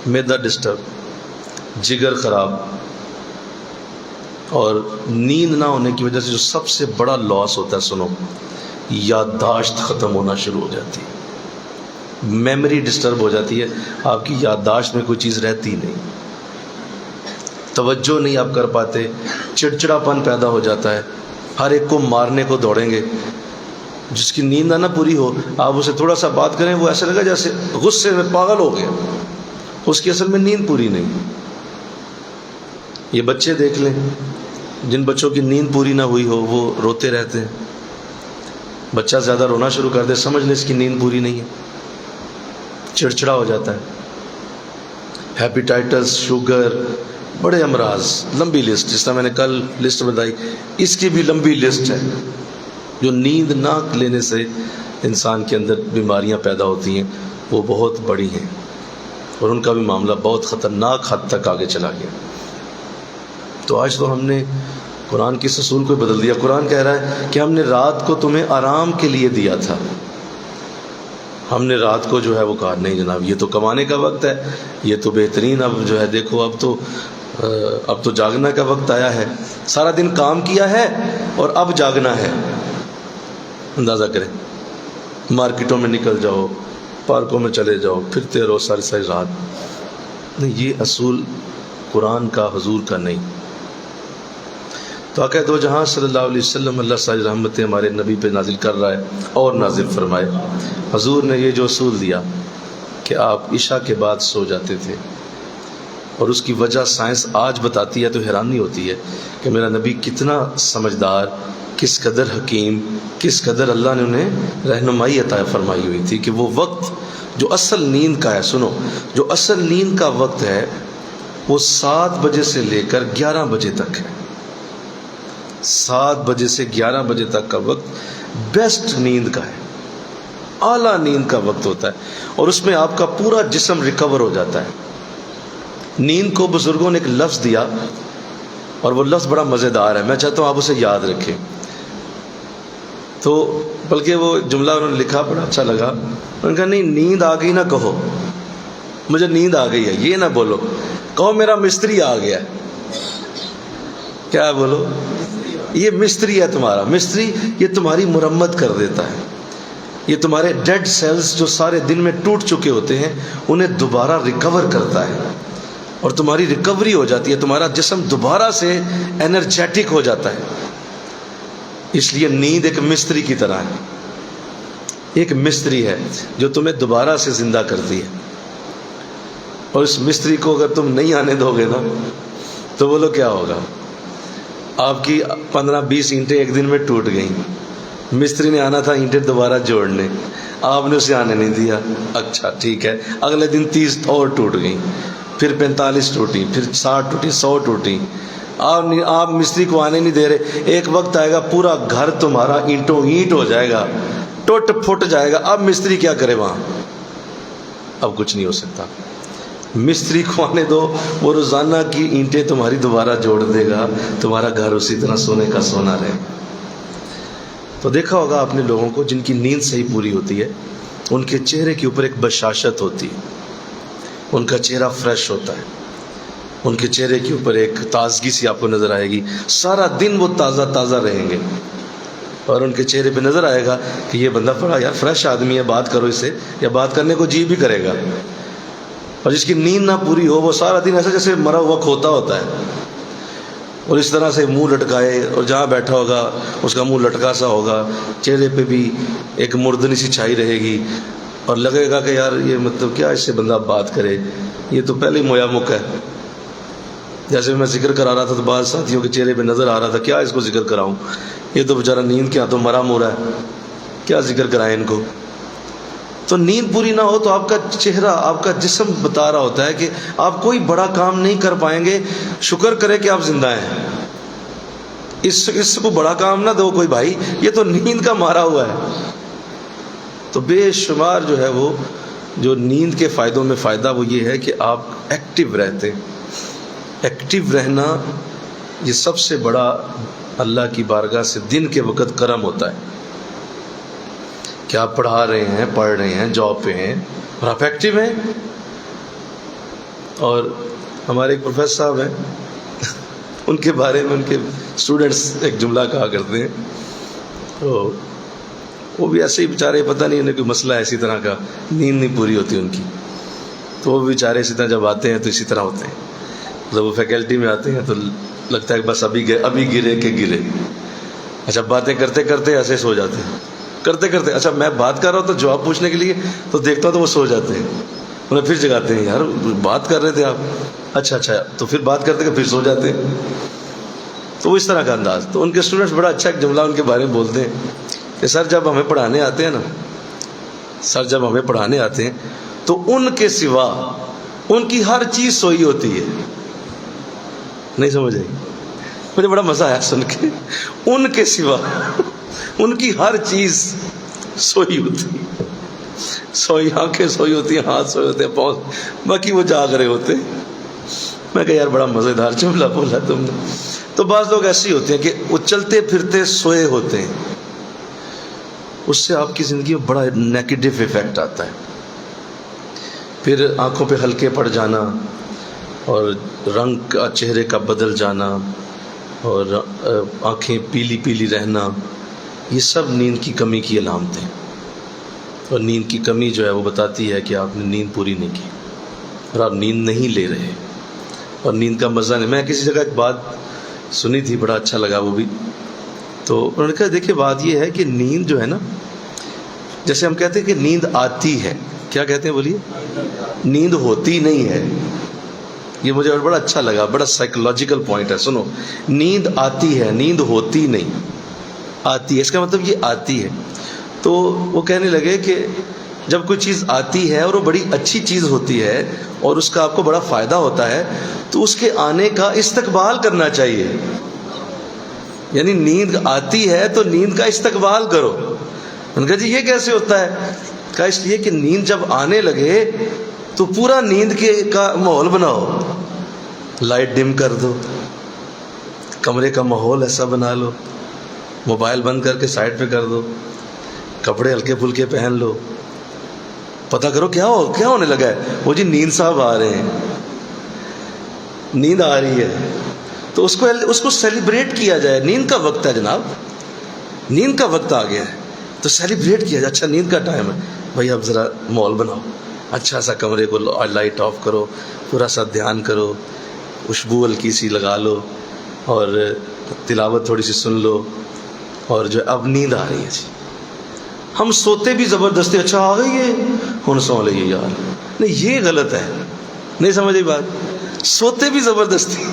معدہ ڈسٹرب، جگر خراب، اور نیند نہ ہونے کی وجہ سے جو سب سے بڑا لاس ہوتا ہے، سنو، یادداشت ختم ہونا شروع ہو جاتی ہے، میموری ڈسٹرب ہو جاتی ہے، آپ کی یادداشت میں کوئی چیز رہتی نہیں، توجہ نہیں آپ کر پاتے، چڑچڑاپن پیدا ہو جاتا ہے، ہر ایک کو مارنے کو دوڑیں گے۔ جس کی نیند نہ پوری ہو، آپ اسے تھوڑا سا بات کریں، وہ ایسا لگا جیسے غصے میں پاگل ہو گیا، اس کی اصل میں نیند پوری نہیں۔ یہ بچے دیکھ لیں، جن بچوں کی نیند پوری نہ ہوئی ہو وہ روتے رہتے ہیں، بچہ زیادہ رونا شروع کر دے، سمجھ لیں اس کی نیند پوری نہیں ہے، چڑچڑا ہو جاتا ہے، ہیپیٹائٹس، شوگر، بڑے امراض، لمبی لسٹ، جس طرح میں نے کل لسٹ بتائی، اس کی بھی لمبی لسٹ ہے، جو نیند نہ لینے سے انسان کے اندر بیماریاں پیدا ہوتی ہیں، وہ بہت بڑی ہیں، اور ان کا بھی معاملہ بہت خطرناک حد تک آگے چلا گیا۔ تو آج تو ہم نے قرآن کی اس اصول کو بدل دیا۔ قرآن کہہ رہا ہے کہ ہم نے رات کو تمہیں آرام کے لیے دیا تھا، ہم نے رات کو جو ہے وہ کہا نہیں جناب یہ تو کمانے کا وقت ہے، یہ تو بہترین، اب جو ہے دیکھو اب تو جاگنا کا وقت آیا ہے، سارا دن کام کیا ہے اور اب جاگنا ہے۔ اندازہ کریں، مارکیٹوں میں نکل جاؤ، پارکوں میں چلے جاؤ، پھرتے رہو ساری ساری رات، نہیں، یہ اصول قرآن کا، حضور کا نہیں۔ تو آقا دو جہاں صلی اللہ علیہ وسلم، اللہ ساری رحمتیں ہمارے نبی پہ نازل کر رہا ہے اور نازل فرمائے، حضور نے یہ جو اصول دیا کہ آپ عشاء کے بعد سو جاتے تھے، اور اس کی وجہ سائنس آج بتاتی ہے تو حیرانی ہوتی ہے کہ میرا نبی کتنا سمجھدار، کس قدر حکیم، کس قدر اللہ نے انہیں رہنمائی عطا فرمائی ہوئی تھی کہ وہ وقت جو اصل نیند کا ہے، سنو، جو اصل نیند کا وقت ہے وہ 7 بجے سے لے کر 11 بجے تک ہے۔ 7 بجے سے 11 بجے تک کا وقت بیسٹ نیند کا ہے، اعلیٰ نیند کا وقت ہوتا ہے، اور اس میں آپ کا پورا جسم ریکور ہو جاتا ہے۔ نیند کو بزرگوں نے ایک لفظ دیا، اور وہ لفظ بڑا مزیدار ہے، میں چاہتا ہوں آپ اسے یاد رکھیں۔ تو بلکہ وہ جملہ انہوں نے لکھا بڑا اچھا لگا، انہوں نے کہا نہیں، نیند آ گئی نہ کہو، مجھے نیند آ گئی ہے، یہ نہ بولو، کہو میرا مستری آ گیا. کیا بولو؟ یہ مستری ہے تمہارا. مستری یہ تمہاری مرمت کر دیتا ہے. یہ تمہارے ڈیڈ سیلز جو سارے دن میں ٹوٹ چکے ہوتے ہیں انہیں دوبارہ ریکور کرتا ہے، اور تمہاری ریکوری ہو جاتی ہے، تمہارا جسم دوبارہ سے انرجیٹک ہو جاتا ہے. اس لیے نیند ایک مستری کی طرح ہے، ایک مستری ہے جو تمہیں دوبارہ سے زندہ کرتی ہے. اور اس مستری کو اگر تم نہیں آنے دو گے نا تو بولو کیا ہوگا. آپ کی 15-20 اینٹیں ایک دن میں ٹوٹ گئیں، مستری نے آنا تھا اینٹیں دوبارہ جوڑنے، آپ نے اسے آنے نہیں دیا. اچھا ٹھیک ہے، اگلے دن 30 اور ٹوٹ گئیں، پھر 45 ٹوٹی، پھر 60 ٹوٹی، 100 ٹوٹی. آپ مستری کو آنے نہیں دے رہے. ایک وقت آئے گا پورا گھر تمہارا اینٹوں اینٹ ہو جائے گا، ٹوٹ پھٹ جائے گا. اب مستری کیا کرے وہاں؟ اب کچھ نہیں ہو سکتا. مستری کو آنے دو، وہ روزانہ کی اینٹیں تمہاری دوبارہ جوڑ دے گا، تمہارا گھر اسی طرح سونے کا سونا رہے. تو دیکھا ہوگا آپ نے لوگوں کو جن کی نیند صحیح پوری ہوتی ہے، ان کے چہرے کے اوپر ایک بشاشت ہوتی ہے، ان کا چہرہ فریش ہوتا ہے، ان کے چہرے کے اوپر ایک تازگی سی آپ کو نظر آئے گی. سارا دن وہ تازہ تازہ رہیں گے، اور ان کے چہرے پہ نظر آئے گا کہ یہ بندہ بڑا یار فریش آدمی ہے، بات کرو اس سے، یا بات کرنے کو جی بھی کرے گا. اور جس کی نیند نہ پوری ہو وہ سارا دن ایسا جیسے مرا ہوا کھوتا ہوتا ہے، اور اس طرح سے منہ لٹکائے، اور جہاں بیٹھا ہوگا اس کا منہ لٹکا سا ہوگا، چہرے پہ بھی ایک مردنی سی چھائی رہے گی، اور لگے گا کہ یار یہ مطلب کیا اس سے بندہ بات کرے، یہ تو پہلے ہی مویا مک ہے. جیسے میں ذکر کرا رہا تھا تو بعض ساتھیوں کے چہرے پہ نظر آ رہا تھا کیا اس کو ذکر کراؤں، یہ تو بیچارہ نیند کیا تو مرا مورا ہے، کیا ذکر کرائیں ان کو. تو نیند پوری نہ ہو تو آپ کا چہرہ، آپ کا جسم بتا رہا ہوتا ہے کہ آپ کوئی بڑا کام نہیں کر پائیں گے، شکر کرے کہ آپ زندہ ہیں. اس کو بڑا کام نہ دو کوئی بھائی، یہ تو نیند کا مارا ہوا ہے. تو بے شمار جو ہے وہ جو نیند کے فائدوں میں فائدہ وہ یہ ہے کہ آپ ایکٹیو رہتے. ایکٹیو رہنا یہ سب سے بڑا اللہ کی بارگاہ سے دن کے وقت کرم ہوتا ہے کہ آپ پڑھا رہے ہیں، پڑھ رہے ہیں، جاب پہ ہیں، اور آپ ایکٹیو ہیں. اور ہمارے ایک پروفیسر صاحب ہیں، ان کے بارے میں ان کے اسٹوڈنٹس ایک جملہ کہا کرتے ہیں، تو وہ بھی ایسے ہی بیچارے، پتہ نہیں انہیں کوئی مسئلہ ہے اسی طرح کا، نیند نہیں پوری ہوتی ان کی، تو وہ بیچارے اسی طرح جب آتے ہیں تو اسی طرح ہوتے ہیں. جب وہ فیکلٹی میں آتے ہیں تو لگتا ہے کہ بس ابھی گرے کہ گرے. اچھا باتیں کرتے کرتے ایسے سو جاتے ہیں، کرتے کرتے، اچھا میں بات کر رہا ہوں تو جواب پوچھنے کے لیے تو دیکھتا ہوں تو وہ سو جاتے ہیں، انہیں پھر جگاتے ہیں، یار بات کر رہے تھے آپ، اچھا تو پھر بات کرتے کہ پھر سو جاتے ہیں. تو وہ اس طرح کا انداز. تو ان کے اسٹوڈنٹس بڑا اچھا ایک جملہ ان کے بارے میں بولتے ہیں کہ سر جب ہمیں پڑھانے آتے ہیں نا، سر جب ہمیں پڑھانے آتے ہیں تو ان کے سوا ان کی ہر چیز سوئی ہوتی ہے. نہیں سمجھ آئی؟ مجھے بڑا مزہ آیا سن کے. ان کے سوا ان کی ہر چیز سوئی ہوتی ہے، سوئی آنکھیں سوئی ہوتی ہیں، ہاتھ سوئے ہوتے ہیں، پاؤں، باقی وہ جاگ رہے ہوتے ہیں. میں کہا یار بڑا مزیدار جملہ بولا تم نے. تو بعض لوگ ایسے ہی ہوتے ہیں کہ وہ چلتے پھرتے سوئے ہوتے ہیں، اس سے آپ کی زندگی میں بڑا نیگیٹو ایفیکٹ آتا ہے. پھر آنکھوں پہ ہلکے پڑ جانا، اور رنگ کا چہرے کا بدل جانا، اور آنکھیں پیلی پیلی رہنا، یہ سب نیند کی کمی کی علامتیں. اور نیند کی کمی جو ہے وہ بتاتی ہے کہ آپ نے نیند پوری نہیں کی، اور آپ نیند نہیں لے رہے، اور نیند کا مزہ نہیں. میں کسی جگہ ایک بات سنی تھی، بڑا اچھا لگا وہ بھی. تو انہوں نے کہا دیکھیں بات یہ ہے کہ نیند جو ہے نا، جیسے ہم کہتے ہیں کہ نیند آتی ہے، کیا کہتے ہیں بولیے؟ نیند ہوتی نہیں ہے. یہ مجھے بڑا اچھا لگا، بڑا سائیکولوجیکل پوائنٹ ہے. سنو، نیند آتی ہے، نیند ہوتی نہیں. آتی ہے اس کا مطلب یہ آتی ہے. تو وہ کہنے لگے کہ جب کوئی چیز آتی ہے اور وہ بڑی اچھی چیز ہوتی ہے اور اس کا آپ کو بڑا فائدہ ہوتا ہے تو اس کے آنے کا استقبال کرنا چاہیے. یعنی نیند آتی ہے تو نیند کا استقبال کرو. ان کا جی یہ کیسے ہوتا ہے؟ کہا اس لیے کہ نیند جب آنے لگے تو پورا نیند کا ماحول بناؤ، لائٹ ڈم کر دو، کمرے کا ماحول ایسا بنا لو، موبائل بند کر کے سائڈ پہ کر دو، کپڑے ہلکے پھلکے پہن لو، پتہ کرو کیا ہونے لگا ہے. وہ جی نیند صاحب آ رہے ہیں, نیند آ رہی ہے, تو اس کو سیلیبریٹ کیا جائے. نیند کا وقت ہے جناب, نیند کا وقت آ گیا ہے تو سیلیبریٹ کیا جائے. اچھا نیند کا ٹائم ہے بھائی, اب ذرا ماحول بناؤ, اچھا سا کمرے کو لائٹ آف کرو, تھوڑا سا دھیان کرو, خوشبو ہلکی سی لگا لو اور تلاوت تھوڑی سی سن لو, اور جو اب نیند آ رہی ہے جی. ہم سوتے بھی زبردستی, اچھا آ گئی ہے ہن سو لئیے یار. نہیں, یہ غلط ہے, نہیں سمجھ بات. سوتے بھی زبردستی,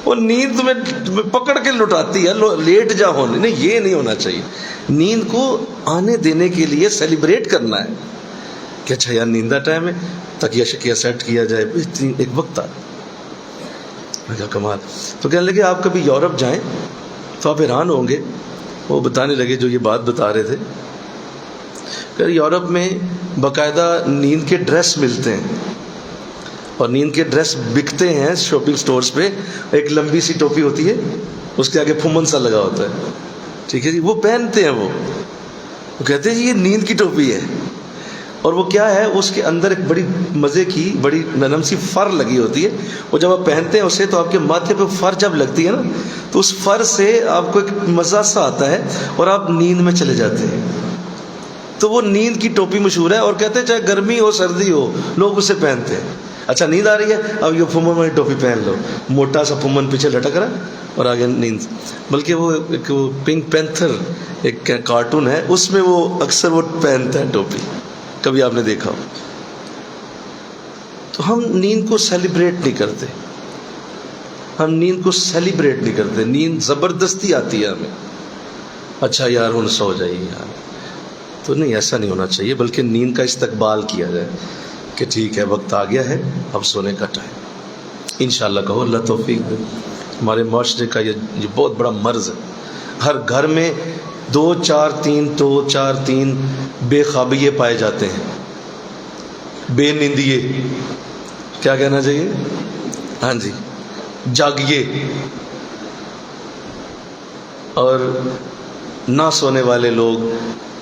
وہ نیند تمہیں پکڑ کے لٹاتی ہے, لیٹ جا ہونے. نہیں, یہ نہیں ہونا چاہیے. نیند کو آنے دینے کے لیے سیلیبریٹ کرنا ہے کہ اچھا یار نیند کا ٹائم ہے, تکیہ شکیہ سیٹ کیا جائے, بہترین ایک وقت آ. میں کہا کمال. تو کہنے لگے آپ کبھی یورپ جائیں تو آپ حیران ہوں گے. وہ بتانے لگے جو یہ بات بتا رہے تھے کہ یورپ میں باقاعدہ نیند کے ڈریس ملتے ہیں, اور نیند کے ڈریس بکتے ہیں شاپنگ سٹورز پہ. ایک لمبی سی ٹوپی ہوتی ہے, اس کے آگے پھومن سا لگا ہوتا ہے, ٹھیک ہے جی, وہ پہنتے ہیں. وہ کہتے ہیں جی یہ نیند کی ٹوپی ہے. اور وہ کیا ہے, اس کے اندر ایک بڑی مزے کی بڑی نرم سی فر لگی ہوتی ہے. وہ جب آپ پہنتے ہیں اسے تو آپ کے ماتھے پہ فر جب لگتی ہے نا, تو اس فر سے آپ کو ایک مزہ سا آتا ہے اور آپ نیند میں چلے جاتے ہیں. تو وہ نیند کی ٹوپی مشہور ہے, اور کہتے ہیں چاہے گرمی ہو سردی ہو لوگ اسے پہنتے ہیں. اچھا نیند آ رہی ہے, اب یہ پھومن والی ٹوپی پہن لو, موٹا سا پھومن پیچھے لٹک رہا اور آگے نیند. بلکہ وہ ایک پنک پینتھر ایک کارٹون ہے, اس میں وہ اکثر وہ پہنتا ہے ٹوپی, کبھی آپ نے دیکھا ہو. تو ہم نیند کو سیلیبریٹ نہیں کرتے, ہم نیند کو سیلیبریٹ نہیں کرتے. نیند زبردستی آتی ہے ہمیں, اچھا یار ہن سو جائیے یار. تو نہیں, ایسا نہیں ہونا چاہیے, بلکہ نیند کا استقبال کیا جائے کہ ٹھیک ہے وقت آ گیا ہے, اب سونے کا ٹائم. انشاءاللہ کہو اللہ توفیق دے. ہمارے معاشرے کا یہ بہت بڑا مرض ہے. ہر گھر میں 2-4-3 بے خوابیے پائے جاتے ہیں, بے نیندیے, کیا کہنا چاہیے, ہاں جی, جاگیے. اور نہ سونے والے لوگ,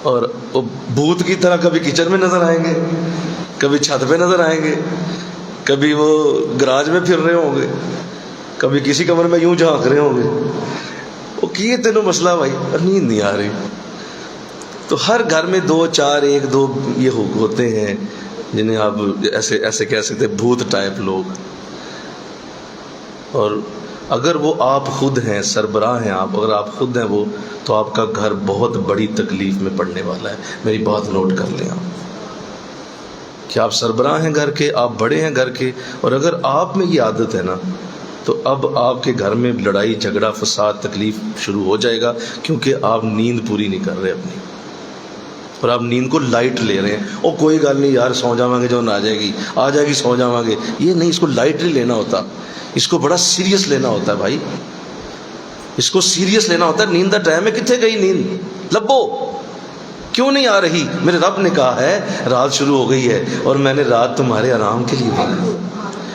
اور وہ بھوت کی طرح کبھی کچن میں نظر آئیں گے, کبھی چھت پہ نظر آئیں گے, کبھی وہ گراج میں پھر رہے ہوں گے, کبھی کسی کمرے میں یوں جھانک رہے ہوں گے. وہ کیے تینوں مسئلہ بھائی, نیند نہیں آ رہی. تو ہر گھر میں 2-4-1-2 یہ ہوتے ہیں جنہیں آپ ایسے کہہ سکتے بھوت ٹائپ لوگ. اور اگر وہ آپ خود ہیں, سربراہ ہیں آپ, اگر آپ خود ہیں وہ, تو آپ کا گھر بہت بڑی تکلیف میں پڑنے والا ہے. میری بات نوٹ کر لیں آپ کہ آپ سربراہ ہیں گھر کے, آپ بڑے ہیں گھر کے, اور اگر آپ میں یہ عادت ہے نا, تو اب آپ کے گھر میں لڑائی جھگڑا فساد تکلیف شروع ہو جائے گا, کیونکہ آپ نیند پوری نہیں کر رہے اپنی, اور آپ نیند کو لائٹ لے رہے ہیں. او کوئی گل نہیں یار, سو جاواں گے, جو آ جائے گی سو جاواں گے. یہ نہیں, اس کو لائٹ نہیں لینا ہوتا, اس کو بڑا سیریس لینا ہوتا ہے بھائی, اس کو سیریس لینا ہوتا ہے. نیند کا ٹائم ہے, کتنے گئی نیند, لبو کیوں نہیں آ رہی؟ میرے رب نے کہا ہے رات شروع ہو گئی ہے اور میں نے رات تمہارے آرام کے لیے بنائی.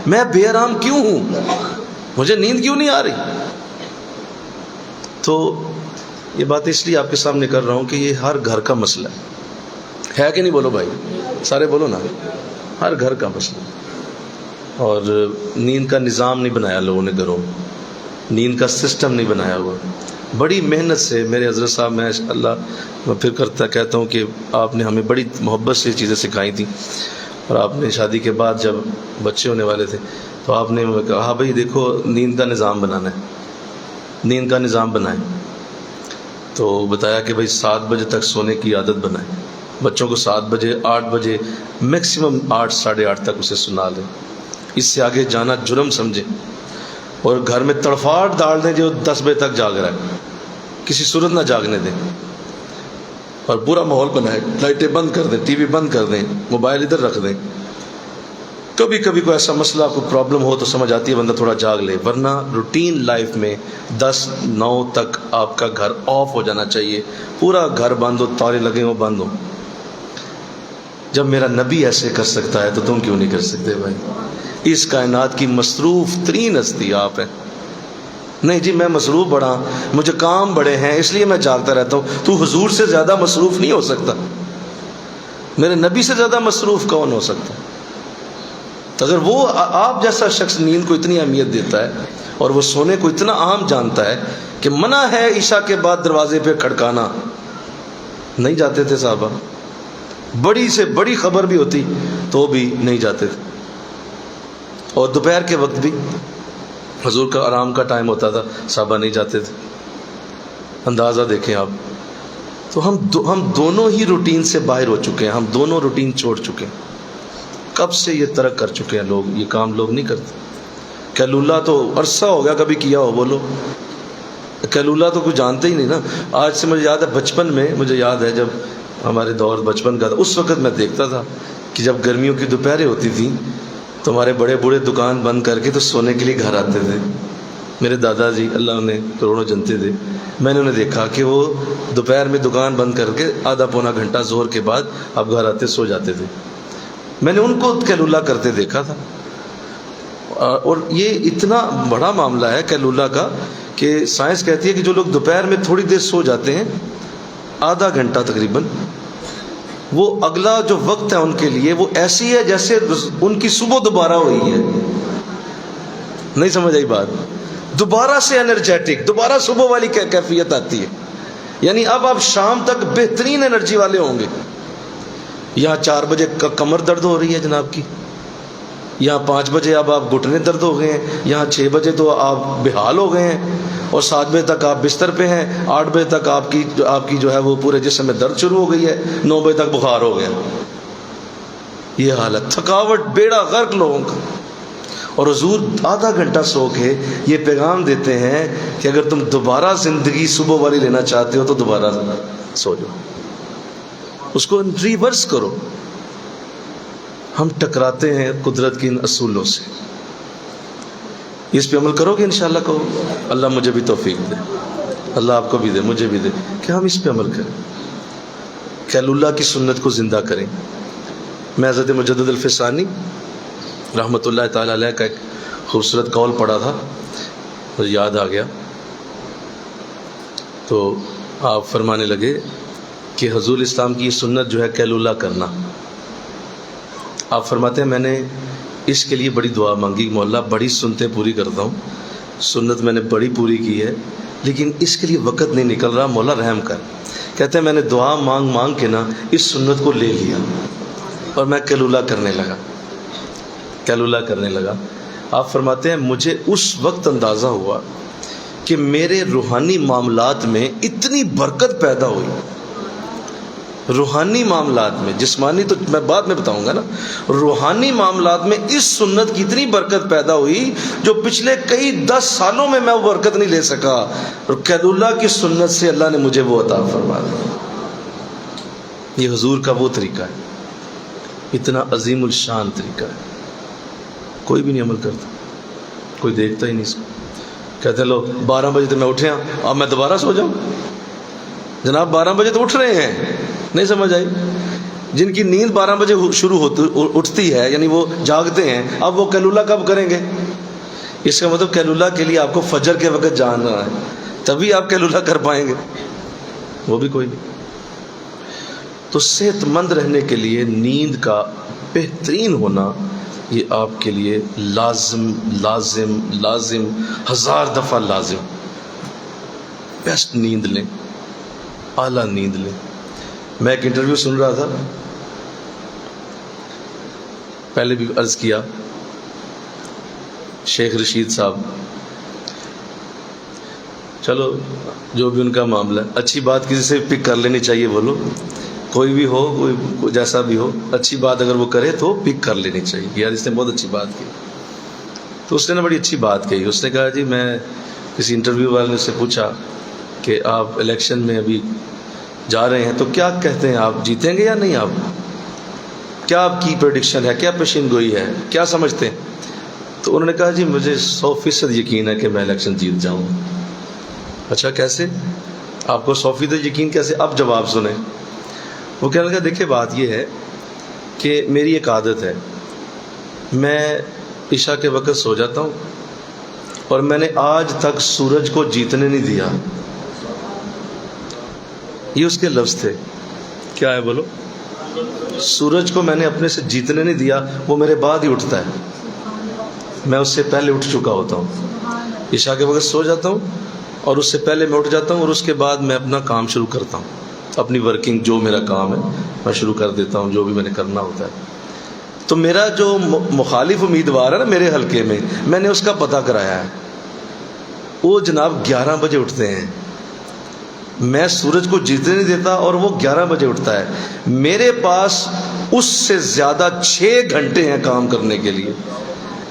میں بے آرام کیوں ہوں؟ مجھے نیند کیوں نہیں آ رہی؟ تو یہ بات اس لیے آپ کے سامنے کر رہا ہوں کہ یہ ہر گھر کا مسئلہ ہے کہ نہیں؟ بولو بھائی, سارے بولو نا. ہر گھر کا مسئلہ. اور نیند کا نظام نہیں بنایا لوگوں نے گھروں میں, نیند کا سسٹم نہیں بنایا ہوا. بڑی محنت سے میرے حضرت صاحب, میں پھر کہتا ہوں کہ آپ نے ہمیں بڑی محبت سے چیزیں سکھائی تھیں. اور آپ نے شادی کے بعد جب بچے ہونے والے تھے تو آپ نے کہا ہاں بھائی دیکھو نیند کا نظام بنانا ہے, نیند کا نظام بنائیں. تو بتایا کہ بھائی 7 بجے تک سونے کی عادت بنائیں, بچوں کو 7 بجے 8 بجے میکسیمم 8 ساڑھے 8 تک اسے سنا لیں. اس سے آگے جانا جرم سمجھیں, اور گھر میں تڑفاڑ ڈال دیں جو 10 بجے تک جاگ رہا ہے, کسی صورت نہ جاگنے دیں. اور پورا ماحول بنائیں, لائٹیں بند کر دیں, ٹی وی بند کر دیں, موبائل ادھر رکھ دیں. کبھی کبھی کوئی ایسا مسئلہ کوئی پرابلم ہو تو سمجھ آتی ہے بندہ تھوڑا جاگ لے, ورنہ روٹین لائف میں 10-9 تک آپ کا گھر آف ہو جانا چاہیے. پورا گھر بند ہو, تارے لگے ہو, بند ہو. جب میرا نبی ایسے کر سکتا ہے تو تم کیوں نہیں کر سکتے بھائی؟ اس کائنات کی مصروف ترین ہستی آپ ہیں. نہیں جی میں مصروف بڑا, مجھے کام بڑے ہیں اس لیے میں جاگتا رہتا ہوں. تو حضور سے زیادہ مصروف نہیں ہو سکتا. میرے نبی سے زیادہ مصروف کون ہو سکتا ہے؟ اگر وہ آپ جیسا شخص نیند کو اتنی اہمیت دیتا ہے اور وہ سونے کو اتنا اہم جانتا ہے کہ منع ہے عشاء کے بعد دروازے پہ کھڑکانا، نہیں جاتے تھے صحابہ. بڑی سے بڑی خبر بھی ہوتی تو بھی نہیں جاتے تھے. اور دوپہر کے وقت بھی حضور کا آرام کا ٹائم ہوتا تھا، صحابہ نہیں جاتے تھے. اندازہ دیکھیں آپ. تو ہم دونوں ہی روٹین سے باہر ہو چکے ہیں، ہم دونوں روٹین چھوڑ چکے ہیں. کب سے یہ ترک کر چکے ہیں لوگ، یہ کام لوگ نہیں کرتے. کیلولا تو عرصہ ہو گیا کبھی کیا ہو بولو. کیلولا تو کچھ جانتے ہی نہیں نا. آج سے مجھے یاد ہے بچپن میں، مجھے یاد ہے جب ہمارے دور بچپن کا تھا، اس وقت میں دیکھتا تھا کہ جب گرمیوں کی دوپہریں ہوتی تھیں تو ہمارے بڑے بوڑھے دکان بند کر کے تو سونے کے لیے گھر آتے تھے. میرے دادا جی اللہ انہیں کروڑوں جنتے تھے، میں نے انہیں دیکھا کہ وہ دوپہر میں دکان بند کر کے آدھا پونا گھنٹہ زور کے بعد اب گھر آتے سو جاتے تھے. میں نے ان کو کیلولا کرتے دیکھا تھا. اور یہ اتنا بڑا معاملہ ہے کیلولا کا کہ سائنس کہتی ہے کہ جو لوگ دوپہر میں تھوڑی دیر سو جاتے ہیں، آدھا گھنٹہ تقریباً، وہ اگلا جو وقت ہے ان کے لیے وہ ایسی ہے جیسے ان کی صبح دوبارہ ہوئی ہے. نہیں سمجھ آئی بات؟ دوبارہ سے انرجیٹک، دوبارہ صبح والی کیفیت آتی ہے. یعنی اب آپ شام تک بہترین انرجی والے ہوں گے. یہاں 4 بجے کمر درد ہو رہی ہے جناب کی، یہاں 5 بجے اب آپ گھٹنے درد ہو گئے ہیں، یہاں 6 بجے تو آپ بحال ہو گئے ہیں، اور 7 بجے تک آپ بستر پہ ہیں، 8 بجے تک آپ کی جو ہے وہ پورے جسم میں درد شروع ہو گئی ہے، 9 بجے تک بخار ہو گیا. یہ حالت، تھکاوٹ، بیڑا غرق لوگوں کا. اور حضور آدھا گھنٹہ سو کے یہ پیغام دیتے ہیں کہ اگر تم دوبارہ زندگی صبح والی لینا چاہتے ہو تو دوبارہ سو جاؤ، اس کو ریورس کرو. ہم ٹکراتے ہیں قدرت کے ان اصولوں سے. اس پہ عمل کرو گے انشاءاللہ. کہو اللہ مجھے بھی توفیق دے، اللہ آپ کو بھی دے، مجھے بھی دے کہ ہم اس پہ عمل کریں، کیلولا کی سنت کو زندہ کریں. میں حضرت مجدد الفسانی رحمۃ اللہ تعالی علیہ کا ایک خوبصورت قول پڑھا تھا، مجھے یاد آ گیا. تو آپ فرمانے لگے کہ حضور اسلام کی یہ سنت جو ہے کیلولا کرنا. آپ فرماتے ہیں میں نے اس کے لیے بڑی دعا مانگی، مولا بڑی سنتیں پوری کرتا ہوں، سنت میں نے بڑی پوری کی ہے، لیکن اس کے لیے وقت نہیں نکل رہا، مولا رحم کر. کہتے ہیں میں نے دعا مانگ مانگ کے نا اس سنت کو لے لیا اور میں کیلولا کرنے لگا، کیلولا کرنے لگا. آپ فرماتے ہیں مجھے اس وقت اندازہ ہوا کہ میرے روحانی معاملات میں اتنی برکت پیدا ہوئی. روحانی معاملات میں، جسمانی تو میں بعد میں بتاؤں گا نا، روحانی معاملات میں اس سنت کی اتنی برکت پیدا ہوئی جو پچھلے کئی 10 سالوں میں وہ برکت نہیں لے سکا، اور کیلولا کی سنت سے اللہ نے مجھے وہ عطا فرما دیا. یہ حضور کا وہ طریقہ ہے، اتنا عظیم الشان طریقہ ہے، کوئی بھی نہیں عمل کرتا، کوئی دیکھتا ہی نہیں اس کو. کہتے لو 12 بجے تو میں اٹھے ہوں، اب میں دوبارہ سو جاؤں. جناب 12 بجے تو اٹھ رہے ہیں، نہیں سمجھ آئی؟ جن کی نیند 12 بجے شروع اٹھتی ہے، یعنی وہ جاگتے ہیں، اب وہ کیلولا کب کریں گے؟ اس کا مطلب کیلولا کے لیے آپ کو فجر کے وقت جانا ہے، تبھی آپ کیلولا کر پائیں گے، وہ بھی کوئی نہیں. تو صحت مند رہنے کے لیے نیند کا بہترین ہونا یہ آپ کے لیے لازم لازم لازم 1000 دفعہ لازم. بیسٹ نیند لیں، اعلیٰ نیند لیں. میں ایک انٹرویو سن رہا تھا، پہلے بھی عرض کیا، شیخ رشید صاحب، چلو جو بھی ان کا معاملہ ہے، اچھی بات کسی سے پک کر لینی چاہیے. بولو کوئی بھی ہو، کوئی جیسا بھی ہو، اچھی بات اگر وہ کرے تو پک کر لینی چاہیے. یار اس نے بہت اچھی بات کی. تو اس نے نا بڑی اچھی بات کہی. اس نے کہا جی میں کسی انٹرویو والے نے سے پوچھا کہ آپ الیکشن میں ابھی جا رہے ہیں تو کیا کہتے ہیں، آپ جیتیں گے یا نہیں؟ آپ کیا آپ کی پریڈکشن ہے، کیا پیشین گوئی ہے، کیا سمجھتے ہیں؟ تو انہوں نے کہا جی مجھے 100% یقین ہے کہ میں الیکشن جیت جاؤں. اچھا کیسے؟ آپ کو 100% یقین کیسے؟ اب جواب سنیں. وہ کہنے لگا دیکھیں بات یہ ہے کہ میری ایک عادت ہے، میں عشاء کے وقت سو جاتا ہوں اور میں نے آج تک سورج کو جیتنے نہیں دیا. یہ اس کے لفظ تھے. کیا ہے بولو؟ سورج کو میں نے اپنے سے جیتنے نہیں دیا، وہ میرے بعد ہی اٹھتا ہے، میں اس سے پہلے اٹھ چکا ہوتا ہوں، عشاء کے وقت سو جاتا ہوں اور اس سے پہلے میں اٹھ جاتا ہوں، اور اس کے بعد میں اپنا کام شروع کرتا ہوں، اپنی ورکنگ جو میرا کام ہے میں شروع کر دیتا ہوں، جو بھی میں نے کرنا ہوتا ہے۔ تو میرا جو مخالف امیدوار ہے نا میرے حلقے میں نے اس کا پتہ کرایا ہے، وہ جناب 11 بجے اٹھتے ہیں، میں سورج کو جیتنے نہیں دیتا اور وہ 11 بجے اٹھتا ہے، میرے پاس اس سے زیادہ 6 گھنٹے ہیں کام کرنے کے لیے،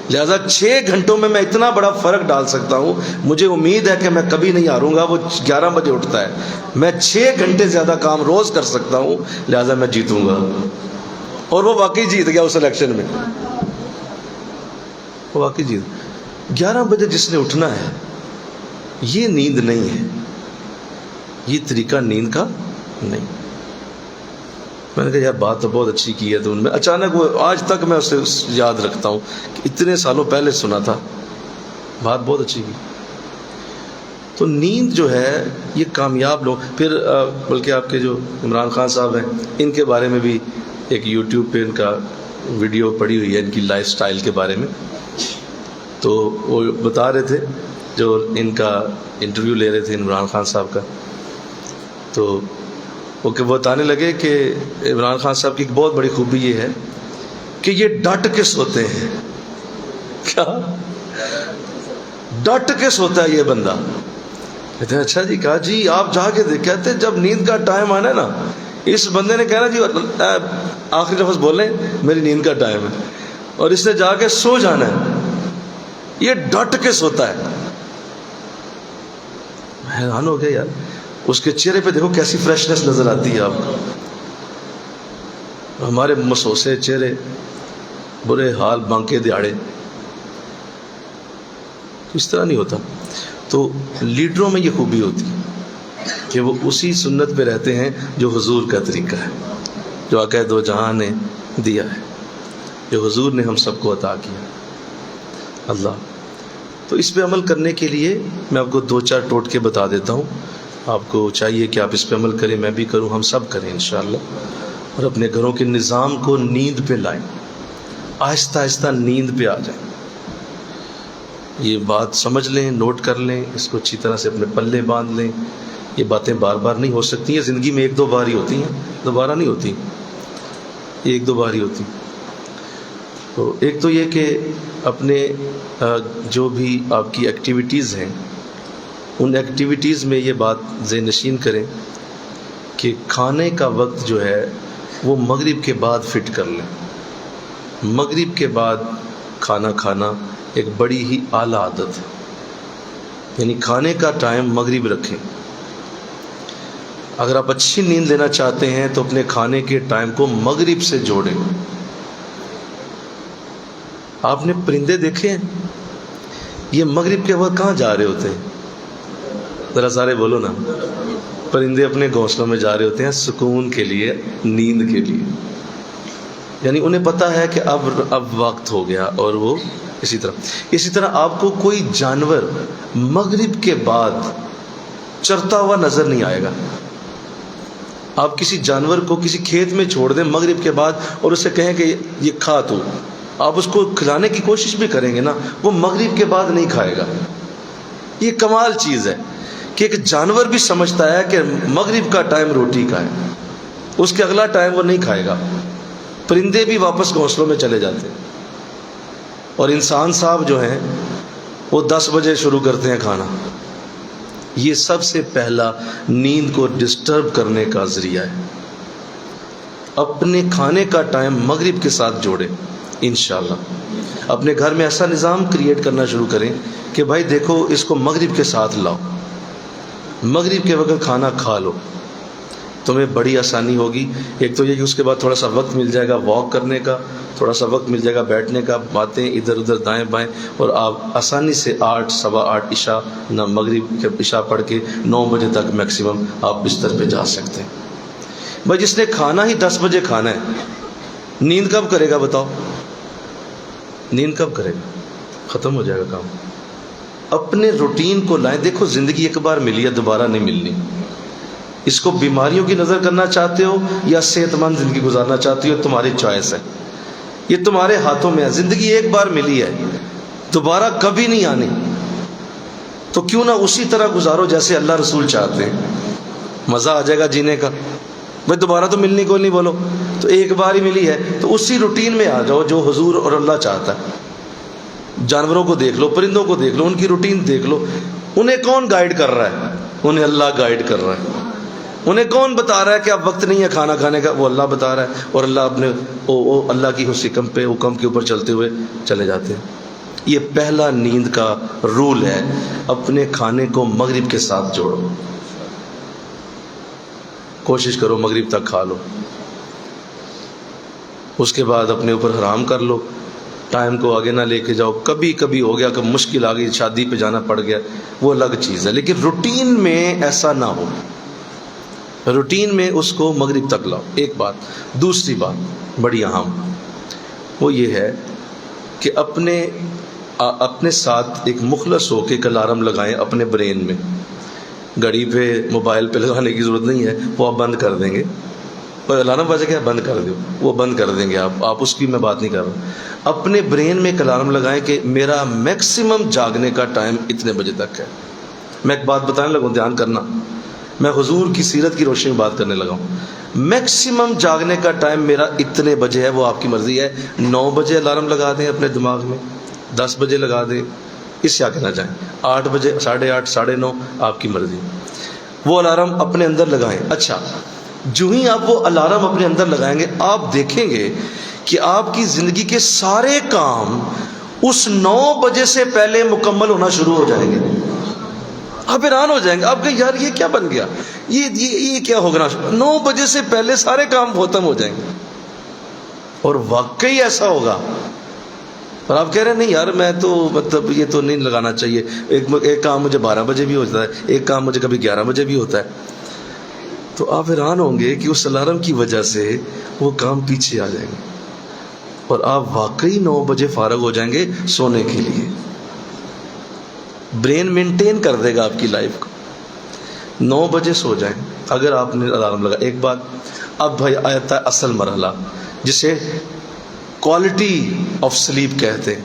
لہذا 6 گھنٹوں میں اتنا بڑا فرق ڈال سکتا ہوں، مجھے امید ہے کہ میں کبھی نہیں ہاروں گا۔ وہ 11 بجے اٹھتا ہے، میں 6 گھنٹے زیادہ کام روز کر سکتا ہوں، لہذا میں جیتوں گا۔ اور وہ واقعی جیت گیا اس الیکشن میں، وہ واقعی جیت۔ 11 بجے جس نے اٹھنا ہے، یہ نیند نہیں ہے، یہ طریقہ نیند کا نہیں۔ میں نے کہا یار بات تو بہت اچھی کی ہے، تو ان میں اچانک وہ آج تک میں اسے یاد رکھتا ہوں کہ اتنے سالوں پہلے سنا تھا، بات بہت اچھی کی۔ تو نیند جو ہے یہ کامیاب لوگ، پھر بلکہ آپ کے جو عمران خان صاحب ہیں ان کے بارے میں بھی ایک یوٹیوب پہ ان کا ویڈیو پڑی ہوئی ہے ان کی لائف سٹائل کے بارے میں، تو وہ بتا رہے تھے جو ان کا انٹرویو لے رہے تھے عمران خان صاحب کا، تو وہ بتانے لگے کہ عمران خان صاحب کی ایک بہت بڑی خوبی یہ ہے کہ یہ ڈٹ کے سوتے ہیں۔ کیا ڈٹ کے سوتا ہے یہ بندہ؟ کہتے ہیں اچھا جی، کہا جی آپ جا کے دیکھ، کہتے جب نیند کا ٹائم آنا نا، اس بندے نے کہنا جی آخری لفظ بولیں میری نیند کا ٹائم ہے، اور اس نے جا کے سو جانا ہے، یہ ڈٹ کے سوتا ہے۔ حیران ہو گیا یار، اس کے چہرے پہ دیکھو کیسی فریشنس نظر آتی ہے آپ کو۔ ہمارے مسوسے چہرے، برے حال، بانکے دیاڑے، اس طرح نہیں ہوتا۔ تو لیڈروں میں یہ خوبی ہوتی ہے کہ وہ اسی سنت پہ رہتے ہیں جو حضور کا طریقہ ہے، جو آقا دو جہاں نے دیا ہے، جو حضور نے ہم سب کو عطا کیا اللہ۔ تو اس پہ عمل کرنے کے لیے میں آپ کو 2-4 ٹوٹکے بتا دیتا ہوں، آپ کو چاہیے کہ آپ اس پہ عمل کریں، میں بھی کروں، ہم سب کریں انشاءاللہ، اور اپنے گھروں کے نظام کو نیند پہ لائیں، آہستہ آہستہ نیند پہ آ جائیں۔ یہ بات سمجھ لیں، نوٹ کر لیں، اس کو اچھی طرح سے اپنے پلے باندھ لیں۔ یہ باتیں بار بار نہیں ہو سکتی ہیں، زندگی میں 1-2 بار ہی ہوتی ہیں، دوبارہ نہیں ہوتی، یہ 1-2 بار ہی ہوتی۔ تو ایک تو یہ کہ اپنے جو بھی آپ کی ایکٹیویٹیز ہیں، ان ایکٹیویٹیز میں یہ بات ذہن نشین کریں کہ کھانے کا وقت جو ہے وہ مغرب کے بعد فٹ کر لیں۔ مغرب کے بعد کھانا کھانا ایک بڑی ہی اعلیٰ عادت ہے، یعنی کھانے کا ٹائم مغرب رکھیں۔ اگر آپ اچھی نیند لینا چاہتے ہیں تو اپنے کھانے کے ٹائم کو مغرب سے جوڑیں۔ آپ نے پرندے دیکھے ہیں؟ یہ مغرب کے وقت کہاں جا رہے ہوتے ہیں؟ ذرا سارے بولو نا۔ پرندے اپنے گھونسلوں میں جا رہے ہوتے ہیں سکون کے لیے، نیند کے لیے، یعنی انہیں پتہ ہے کہ اب وقت ہو گیا، اور وہ اسی طرح آپ کو کوئی جانور مغرب کے بعد چرتا ہوا نظر نہیں آئے گا۔ آپ کسی جانور کو کسی کھیت میں چھوڑ دیں مغرب کے بعد اور اسے کہیں کہ یہ کھا، تو آپ اس کو کھلانے کی کوشش بھی کریں گے نا، وہ مغرب کے بعد نہیں کھائے گا۔ یہ کمال چیز ہے کہ ایک جانور بھی سمجھتا ہے کہ مغرب کا ٹائم روٹی کا ہے، اس کے اگلا ٹائم وہ نہیں کھائے گا۔ پرندے بھی واپس گھونسلوں میں چلے جاتے ہیں، اور انسان صاحب جو ہیں وہ 10 بجے شروع کرتے ہیں کھانا۔ یہ سب سے پہلا نیند کو ڈسٹرب کرنے کا ذریعہ ہے۔ اپنے کھانے کا ٹائم مغرب کے ساتھ جوڑیں انشاءاللہ۔ اپنے گھر میں ایسا نظام کریٹ کرنا شروع کریں کہ بھائی دیکھو اس کو مغرب کے ساتھ لاؤ، مغرب کے وقت کھانا کھا لو، تمہیں بڑی آسانی ہوگی۔ ایک تو یہ کہ اس کے بعد تھوڑا سا وقت مل جائے گا واک کرنے کا، تھوڑا سا وقت مل جائے گا بیٹھنے کا، باتیں ادھر ادھر دائیں بائیں، اور آپ آسانی سے 8 سوا 8 عشاء نہ مغرب کے عشاء پڑھ کے 9 بجے تک میکسیمم آپ بستر پہ جا سکتے ہیں۔ بھائی جس نے کھانا ہی 10 بجے کھانا ہے، نیند کب کرے گا بتاؤ؟ نیند کب کرے گا؟ ختم ہو جائے گا کام۔ اپنے روٹین کو لائیں۔ دیکھو زندگی ایک بار ملی ہے، دوبارہ نہیں ملنی، اس کو بیماریوں کی نظر کرنا چاہتے ہو یا صحت مند زندگی گزارنا چاہتے ہو، تمہاری چوائس ہے، یہ تمہارے ہاتھوں میں ہے۔ زندگی ایک بار ملی ہے، دوبارہ کبھی نہیں آنی، تو کیوں نہ اسی طرح گزارو جیسے اللہ رسول چاہتے ہیں، مزہ آ جائے گا جینے کا۔ بھائی دوبارہ تو ملنی کو نہیں بولو، تو ایک بار ہی ملی ہے تو اسی روٹین میں آ جاؤ جو حضور اور اللہ چاہتا ہے۔ جانوروں کو دیکھ لو، پرندوں کو دیکھ لو، ان کی روٹین دیکھ لو، انہیں کون گائیڈ کر رہا ہے؟ انہیں اللہ گائیڈ کر رہا ہے۔ انہیں کون بتا رہا ہے کہ اب وقت نہیں ہے کھانا کھانے کا؟ وہ اللہ بتا رہا ہے، اور اللہ اپنے اللہ کی حکم پہ حکم کے اوپر چلتے ہوئے چلے جاتے ہیں۔ یہ پہلا نیند کا رول ہے، اپنے کھانے کو مغرب کے ساتھ جوڑو، کوشش کرو مغرب تک کھا لو، اس کے بعد اپنے اوپر حرام کر لو، ٹائم کو آگے نہ لے کے جاؤ۔ کبھی کبھی ہو گیا کہ مشکل آ گئی، شادی پہ جانا پڑ گیا، وہ الگ چیز ہے، لیکن روٹین میں ایسا نہ ہو، روٹین میں اس کو مغرب تک لاؤ، ایک بات۔ دوسری بات بڑی اہم، وہ یہ ہے کہ اپنے ساتھ ایک مخلص ہو کے ایک الارم لگائیں اپنے برین میں۔ گھڑی پہ موبائل پہ لگانے کی ضرورت نہیں ہے، وہ آپ بند کر دیں گے، اور الارم بجے گا بند کر دو، وہ بند کر دیں گے آپ اس کی میں بات نہیں کر رہا۔ اپنے برین میں ایک الارم لگائیں کہ میرا میکسیمم جاگنے کا ٹائم اتنے بجے تک ہے۔ میں ایک بات بتانے لگا ہوں، دھیان کرنا، میں حضور کی سیرت کی روشنی میں بات کرنے لگا ہوں۔ میکسیمم جاگنے کا ٹائم میرا اتنے بجے ہے، وہ آپ کی مرضی ہے۔ 9 بجے الارم لگا دیں اپنے دماغ میں، 10 بجے لگا دیں، اس سے آگے نہ جائیں، 8 بجے، 8:30، 9:30، آپ کی مرضی۔ وہ الارم اپنے اندر لگائیں۔ اچھا، جو ہی آپ وہ الارم اپنے اندر لگائیں گے، آپ دیکھیں گے کہ آپ کی زندگی کے سارے کام اس 9 بجے سے پہلے مکمل ہونا شروع ہو جائیں گے۔ آپ حیران ہو جائیں گے، آپ کہیں یار یہ کیا بن گیا، یہ کیا ہوگا، 9 بجے سے پہلے سارے کام ختم ہو جائیں گے، اور واقعی ایسا ہوگا۔ اور آپ کہہ رہے ہیں نہیں یار میں تو مطلب یہ تو نہیں لگانا چاہیے، ایک کام مجھے 12 بجے بھی ہوتا ہے، ایک کام مجھے کبھی 11 بجے بھی ہوتا ہے، تو آپ حیران ہوں گے کہ اس الارم کی وجہ سے وہ کام پیچھے آ جائیں گے، اور آپ واقعی 9 بجے فارغ ہو جائیں گے سونے کے لیے۔ برین مینٹین کر دے گا آپ کی لائف کو۔ 9 بجے سو جائیں اگر آپ نے الارم لگا۔ ایک بات، اب بھائی آتا ہے اصل مرحلہ جسے کوالٹی آف سلیپ کہتے ہیں۔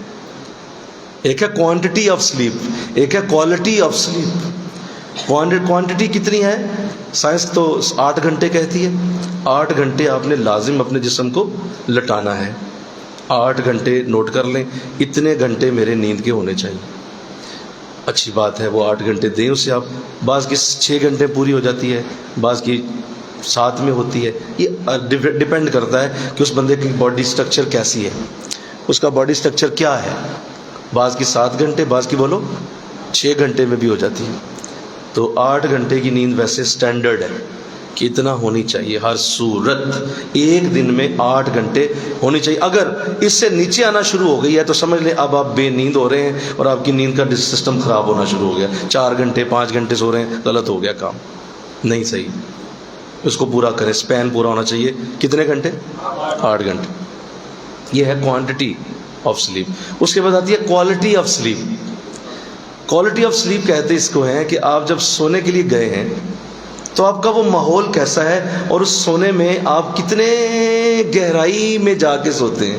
ایک ہے کوانٹٹی آف سلیپ، ایک ہے کوالٹی آف سلیپ۔ کوانٹٹی کتنی ہے؟ سائنس تو 8 گھنٹے کہتی ہے۔ 8 گھنٹے آپ نے لازم اپنے جسم کو لٹانا ہے۔ 8 گھنٹے نوٹ کر لیں، اتنے گھنٹے میرے نیند کے ہونے چاہیے۔ اچھی بات ہے، وہ 8 گھنٹے دیں اسے آپ۔ بعض کی 6 گھنٹے پوری ہو جاتی ہے، بعض کی 7 میں ہوتی ہے۔ یہ ڈیپینڈ کرتا ہے کہ اس بندے کی باڈی سٹرکچر کیسی ہے، اس کا باڈی سٹرکچر کیا ہے۔ بعض کی 7 گھنٹے، بعض کی بولو 6 گھنٹے میں بھی ہو جاتی ہے۔ تو 8 گھنٹے کی نیند ویسے سٹینڈرڈ ہے کہ اتنا ہونی چاہیے ہر صورت، ایک دن میں 8 گھنٹے ہونی چاہیے۔ اگر اس سے نیچے آنا شروع ہو گئی ہے تو سمجھ لیں اب آپ بے نیند ہو رہے ہیں اور آپ کی نیند کا سسٹم خراب ہونا شروع ہو گیا۔ 4 گھنٹے 5 گھنٹے سو رہے ہیں، غلط ہو گیا کام، نہیں صحیح۔ اس کو پورا کریں، اسپین پورا ہونا چاہیے۔ کتنے گھنٹے؟ 8 گھنٹے۔ یہ ہے کوانٹٹی آف سلیپ۔ اس کے بعد آتی ہے quality of sleep. Quality of sleep کہتے اس کو ہیں کہ آپ جب سونے کے لیے گئے ہیں تو آپ کا وہ ماحول کیسا ہے، اور اس سونے میں آپ کتنے گہرائی میں جا کے سوتے ہیں،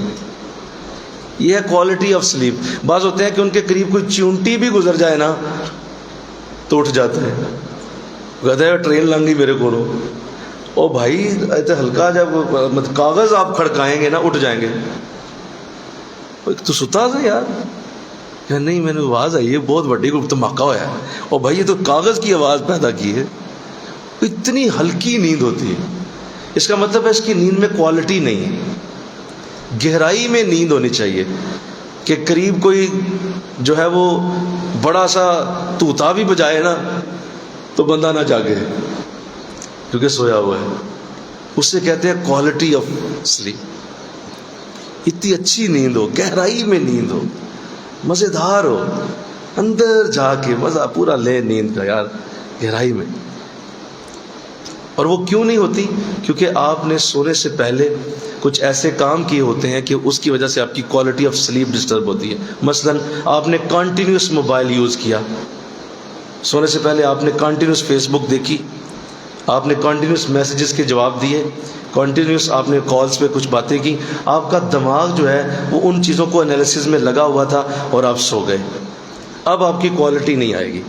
یہ ہے کوالٹی آف سلیپ۔ بعض ہوتے ہیں کہ ان کے قریب کوئی چونٹی بھی گزر جائے نا تو اٹھ جاتا ہے، کہتا ہے ٹرین لنگی میرے کو۔ او بھائی ایسے ہلکا جب کاغذ آپ کھڑکائیں گے نا اٹھ جائیں گے۔ تو ستا تھا یار کہ نہیں، میں نے آواز آئی ہے بہت بڑی دھماکہ ہوا ہے، اور بھائی یہ تو کاغذ کی آواز پیدا کی ہے۔ اتنی ہلکی نیند ہوتی ہے، اس کا مطلب ہے اس کی نیند میں کوالٹی نہیں ہے۔ گہرائی میں نیند ہونی چاہیے کہ قریب کوئی جو ہے وہ بڑا سا طوطا بھی بجائے نا تو بندہ نہ جاگے کیونکہ سویا ہوا ہے۔ اس سے کہتے ہیں کوالٹی آف سلیپ۔ اتنی اچھی نیند ہو، گہرائی میں نیند ہو، مزیدار ہو، اندر جا کے مزہ پورا لے نیند کا یار، گہرائی میں۔ اور وہ کیوں نہیں ہوتی؟ کیونکہ آپ نے سونے سے پہلے کچھ ایسے کام کیے ہوتے ہیں کہ اس کی وجہ سے آپ کی کوالٹی آف سلیپ ڈسٹرب ہوتی ہے۔ مثلا آپ نے کنٹینیوس موبائل یوز کیا، سونے سے پہلے آپ نے کنٹینیوس فیس بک دیکھی، آپ نے کنٹینیوس میسیجز کے جواب دیے، کنٹینیوس آپ نے کالز پہ کچھ باتیں کی، آپ کا دماغ جو ہے وہ ان چیزوں کو انالیسز میں لگا ہوا تھا اور آپ سو گئے. اب آپ کی کوالٹی نہیں آئے گی،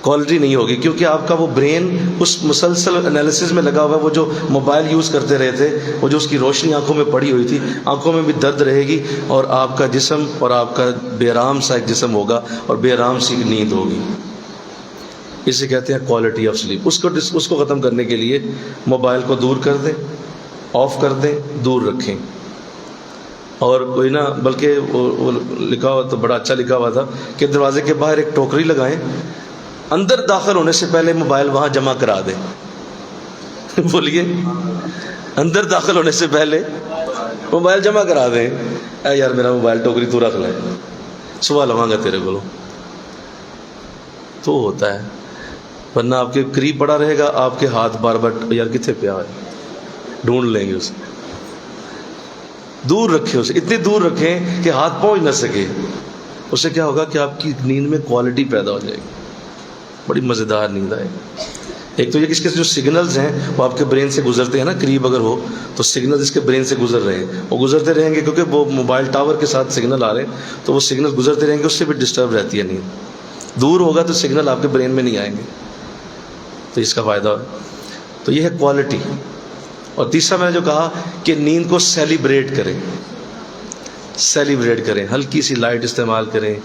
کوالٹی نہیں ہوگی، کیونکہ آپ کا وہ برین اس مسلسل انالیسز میں لگا ہوا ہے. وہ جو موبائل یوز کرتے رہے تھے، وہ جو اس کی روشنی آنکھوں میں پڑی ہوئی تھی، آنکھوں میں بھی درد رہے گی، اور آپ کا جسم اور آپ کا بے آرام سا ایک جسم ہوگا اور بے آرام سی نیند ہوگی. اسے کہتے ہیں کوالٹی آف سلیپ. اس کو ختم کرنے کے لیے موبائل کو دور کر دیں، آف کر دیں، دور رکھیں. اور کوئی نہ، بلکہ وہ لکھا ہوا تو بڑا اچھا لکھا ہوا تھا کہ دروازے کے باہر ایک ٹوکری لگائیں، اندر داخل ہونے سے پہلے موبائل وہاں جمع کرا دیں. بولیے، اندر داخل ہونے سے پہلے موبائل جمع کرا دیں. اے یار میرا موبائل ٹوکری تو رکھ لے، صبح لواں گا تیرے کو. تو ہوتا ہے، ورنہ آپ کے قریب پڑا رہے گا، آپ کے ہاتھ بار بار یار کتنے پیا ہے، ڈھونڈ لیں گے اسے. دور رکھیں اسے، اتنی دور رکھیں کہ ہاتھ پہنچ نہ سکے. اس سے کیا ہوگا کہ آپ کی نیند میں کوالٹی پیدا ہو جائے گی، بڑی مزیدار نیند آئے گی. ایک تو یہ کہ اس کے جو سگنلز ہیں وہ آپ کے برین سے گزرتے ہیں نا، قریب اگر ہو تو سگنلز اس کے برین سے گزر رہے ہیں، وہ گزرتے رہیں گے کیونکہ وہ موبائل ٹاور کے ساتھ سگنل آ رہے ہیں، تو وہ سگنل گزرتے رہیں گے، اس سے بھی ڈسٹرب رہتی ہے نیند. دور ہوگا تو سگنل آپ کے برین میں نہیں آئیں گے، تو اس کا فائدہ ہے. تو یہ ہے کوالٹی. اور تیسرا میں نے جو کہا کہ نیند کو سیلیبریٹ کریں، سیلیبریٹ کریں، ہلکی سی لائٹ استعمال کریں،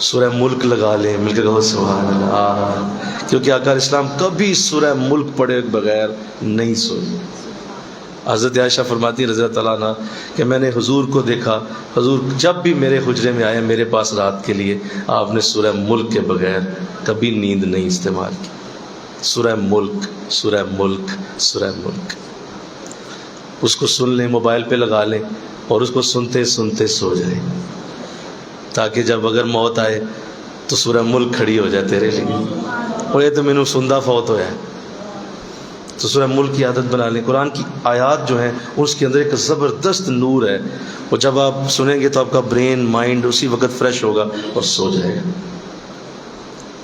سورہ ملک لگا لیں، مل کے کہو سبحان اللہ. کیونکہ آقا اسلام کبھی سورہ ملک پڑھے بغیر نہیں سوئے. حضرت عائشہ فرماتی ہیں رضی اللہ تعالیٰ عنہ کہ میں نے حضور کو دیکھا، حضور جب بھی میرے حجرے میں آئے میرے پاس رات کے لیے، آپ نے سورہ ملک کے بغیر کبھی نیند نہیں استعمال کی. سورہ ملک، سورہ ملک، سورہ ملک. اس کو سن لیں، موبائل پہ لگا لیں اور اس کو سنتے سنتے سو جائیں، تاکہ جب اگر موت آئے تو سورہ ملک کھڑی ہو جائے تیرے لیے. اور یہ تو مینوں سندہ فوت ہوا ہے، تو سورہ ملک کی عادت بنا لیں. قرآن کی آیات جو ہیں اس کے اندر ایک زبردست نور ہے، اور جب آپ سنیں گے تو آپ کا برین مائنڈ اسی وقت فریش ہوگا اور سو جائے گا.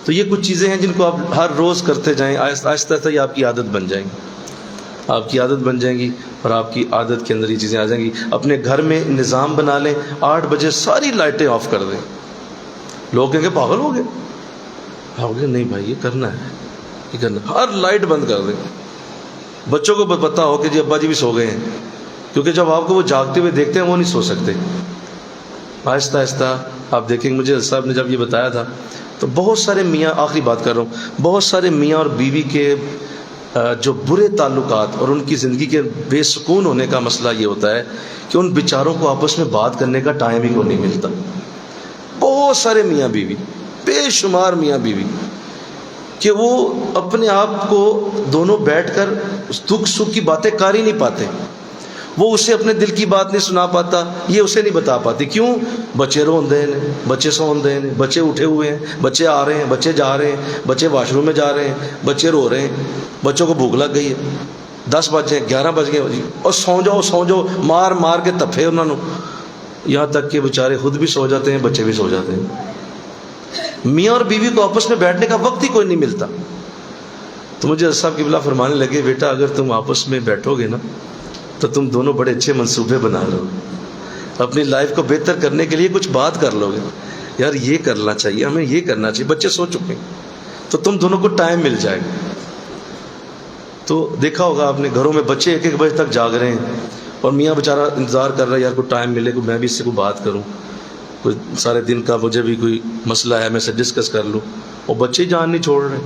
تو یہ کچھ چیزیں ہیں جن کو آپ ہر روز کرتے جائیں، آہستہ آہستہ یہ آپ کی عادت بن جائیں گی، آپ کی عادت بن جائیں گی، اور آپ کی عادت کے اندر یہ چیزیں آ جائیں گی. اپنے گھر میں نظام بنا لیں، 8 بجے ساری لائٹیں آف کر دیں. لوگ کہیں گے پاگل ہو گئے، نہیں بھائی یہ کرنا ہے، یہ کرنا، ہر لائٹ بند کر دیں. بچوں کو پتہ ہو کہ جی ابا جی بھی سو گئے ہیں، کیونکہ جب آپ کو وہ جاگتے ہوئے دیکھتے ہیں وہ نہیں سو سکتے. آہستہ آہستہ آپ دیکھیں گے. مجھے صاحب نے جب یہ بتایا تھا تو بہت سارے میاں، آخری بات کر رہا ہوں، بہت سارے میاں اور بیوی کے جو برے تعلقات اور ان کی زندگی کے بے سکون ہونے کا مسئلہ یہ ہوتا ہے کہ ان بیچاروں کو آپس میں بات کرنے کا ٹائم ہی کو نہیں ملتا. بہت سارے میاں بیوی، بے شمار میاں بیوی، کہ وہ اپنے آپ کو دونوں بیٹھ کر دکھ سکھ کی باتیں کر ہی نہیں پاتے. وہ اسے اپنے دل کی بات نہیں سنا پاتا، یہ اسے نہیں بتا پاتی. کیوں؟ بچے روندے ہیں، بچے سوندے ہیں، بچے اٹھے ہوئے ہیں، بچے آ رہے ہیں، بچے جا رہے ہیں، بچے واش روم میں جا رہے ہیں، بچے رو رہے ہیں، بچوں کو بھوک لگ گئی ہے، 10 بجے 11 بج گئے، اور سو جاؤ سو جاؤ، مار مار کے تپے انہوں نے، یہاں تک کہ بیچارے خود بھی سو جاتے ہیں، بچے بھی سو جاتے ہیں. میاں اور بیوی کو آپس میں بیٹھنے کا وقت ہی کوئی نہیں ملتا. تو مجھے صاحب قبلہ فرمانے لگے، بیٹا اگر تم آپس میں بیٹھو گے نا تو تم دونوں بڑے اچھے منصوبے بنا لو، اپنی لائف کو بہتر کرنے کے لیے کچھ بات کر لو گے، یار یہ کرنا چاہیے، ہمیں یہ کرنا چاہیے. بچے سو چکے ہیں تو تم دونوں کو ٹائم مل جائے گا. تو دیکھا ہوگا آپ نے گھروں میں بچے 1-1 بجے تک جاگ رہے ہیں، اور میاں بیچارہ انتظار کر رہا ہے یار کوئی ٹائم ملے کو میں بھی اس سے کوئی بات کروں، کوئی سارے دن کا مجھے بھی کوئی مسئلہ ہے میں سے ڈسکس کر لوں. اور بچے جان نہیں چھوڑ رہے،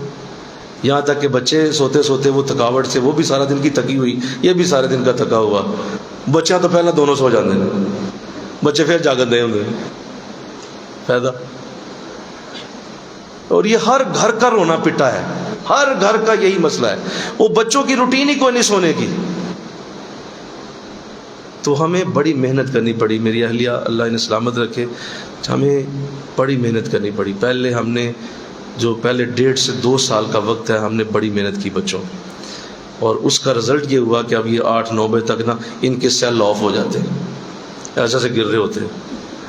یہاں تک کہ بچے سوتے سوتے وہ تھکاوٹ سے، وہ بھی سارا دن کی تھکی ہوئی، یہ بھی سارے دن کا تھکا ہوا. بچیاں تو پہلے دونوں سو جاتے ہیں، بچے پھر جاگن دے ہوں فائدہ. اور یہ ہر گھر کا رونا پٹا ہے، ہر گھر کا یہی مسئلہ ہے. وہ بچوں کی روٹین ہی کوئی نہیں سونے کی. تو ہمیں بڑی محنت کرنی پڑی. میری اہلیہ اللہ انہیں سلامت رکھے، ہمیں بڑی محنت کرنی پڑی. پہلے ہم نے جو پہلے 1.5 سے 2 سال کا وقت ہے، ہم نے بڑی محنت کی بچوں، اور اس کا رزلٹ یہ ہوا کہ اب یہ 8-9 بجے تک نا ان کے سیل آف ہو جاتے ہیں، ایسا سے گر رہے ہوتے ہیں.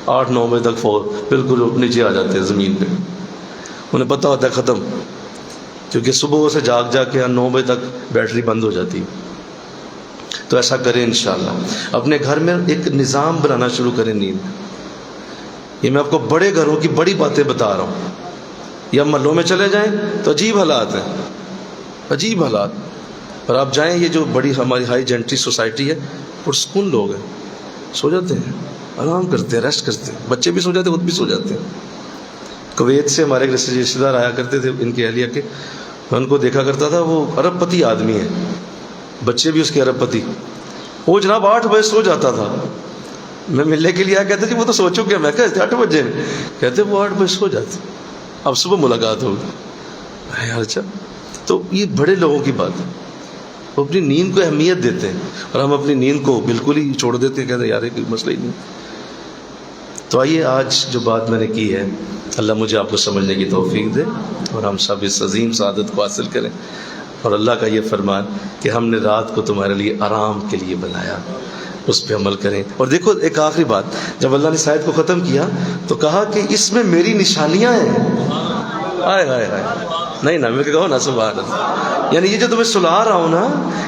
8-9 بجے تک بالکل نیچے آ جاتے ہیں زمین پہ، انہیں پتہ ہوتا ہے ختم. کیونکہ صبح سے جاگ جا کے 9 بجے تک بیٹری بند ہو جاتی ہے. تو ایسا کریں انشاءاللہ. اپنے گھر میں ایک نظام بنانا شروع کریں نیند. یہ میں آپ کو بڑے گھروں کی بڑی باتیں بتا رہا ہوں. یا محلوں میں چلے جائیں تو عجیب حالات ہیں، عجیب حالات. اور آپ جائیں، یہ جو بڑی ہماری ہائی جینٹری سوسائٹی ہے، پرسکون لوگ ہیں، سو جاتے ہیں، آرام کرتے ہیں، ریسٹ کرتے ہیں، بچے بھی سو جاتے ہیں، خود بھی سو جاتے ہیں. کویت سے ہمارے ایک رشتے دار آیا کرتے تھے، ان کے اہلیہ کے. میں ان کو دیکھا کرتا تھا، وہ ارب پتی آدمی ہے، بچے بھی اس کے ارب پتی. وہ جناب 8 بجے سو جاتا تھا. میں ملنے کے لیے آیا، کہتے جی وہ تو سو چکے. میں کہتے 8 بجے، کہتے وہ 8 بجے سو جاتے، اب صبح ملاقات ہوگی. یار اچھا، تو یہ بڑے لوگوں کی بات ہے. وہ اپنی نیند کو اہمیت دیتے ہیں، اور ہم اپنی نیند کو بالکل ہی چھوڑ دیتے ہیں، کہتے ہیں یار یہ کوئی مسئلہ ہی نہیں. تو آئیے آج جو بات میں نے کی ہے، اللہ مجھے آپ کو سمجھنے کی توفیق دے، اور ہم سب اس عظیم سعادت کو حاصل کریں. اور اللہ کا یہ فرمان کہ ہم نے رات کو تمہارے لیے آرام کے لیے بنایا، اس پہ عمل کریں. اور دیکھو ایک آخری بات، جب اللہ نے اس آیت کو ختم کیا تو کہا کہ اس میں میری نشانیاں ہیں. ہائے ہائے ہائے، نہیں نا، میں کہو نا سبحان اللہ. یعنی یہ جو تمہیں سلا رہا ہوں نا،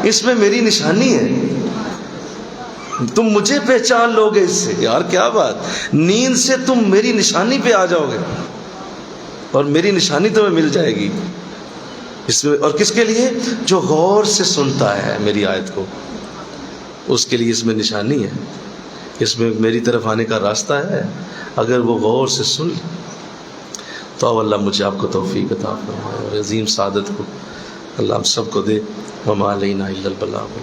اس میں میری نشانی ہے، تم مجھے پہچان لو گے اس سے. یار کیا بات، نیند سے تم میری نشانی پہ آ جاؤ گے، اور میری نشانی تمہیں مل جائے گی اس میں. اور کس کے لیے؟ جو غور سے سنتا ہے میری آیت کو، اس کے لیے اس میں نشانی ہے، اس میں میری طرف آنے کا راستہ ہے. اگر وہ غور سے سن لے تو اللہ مجھے آپ کو توفیق عطا فرمائے، اور عظیم سعادت کو اللہ ہم سب کو دے. وما علینا الا البلاغ.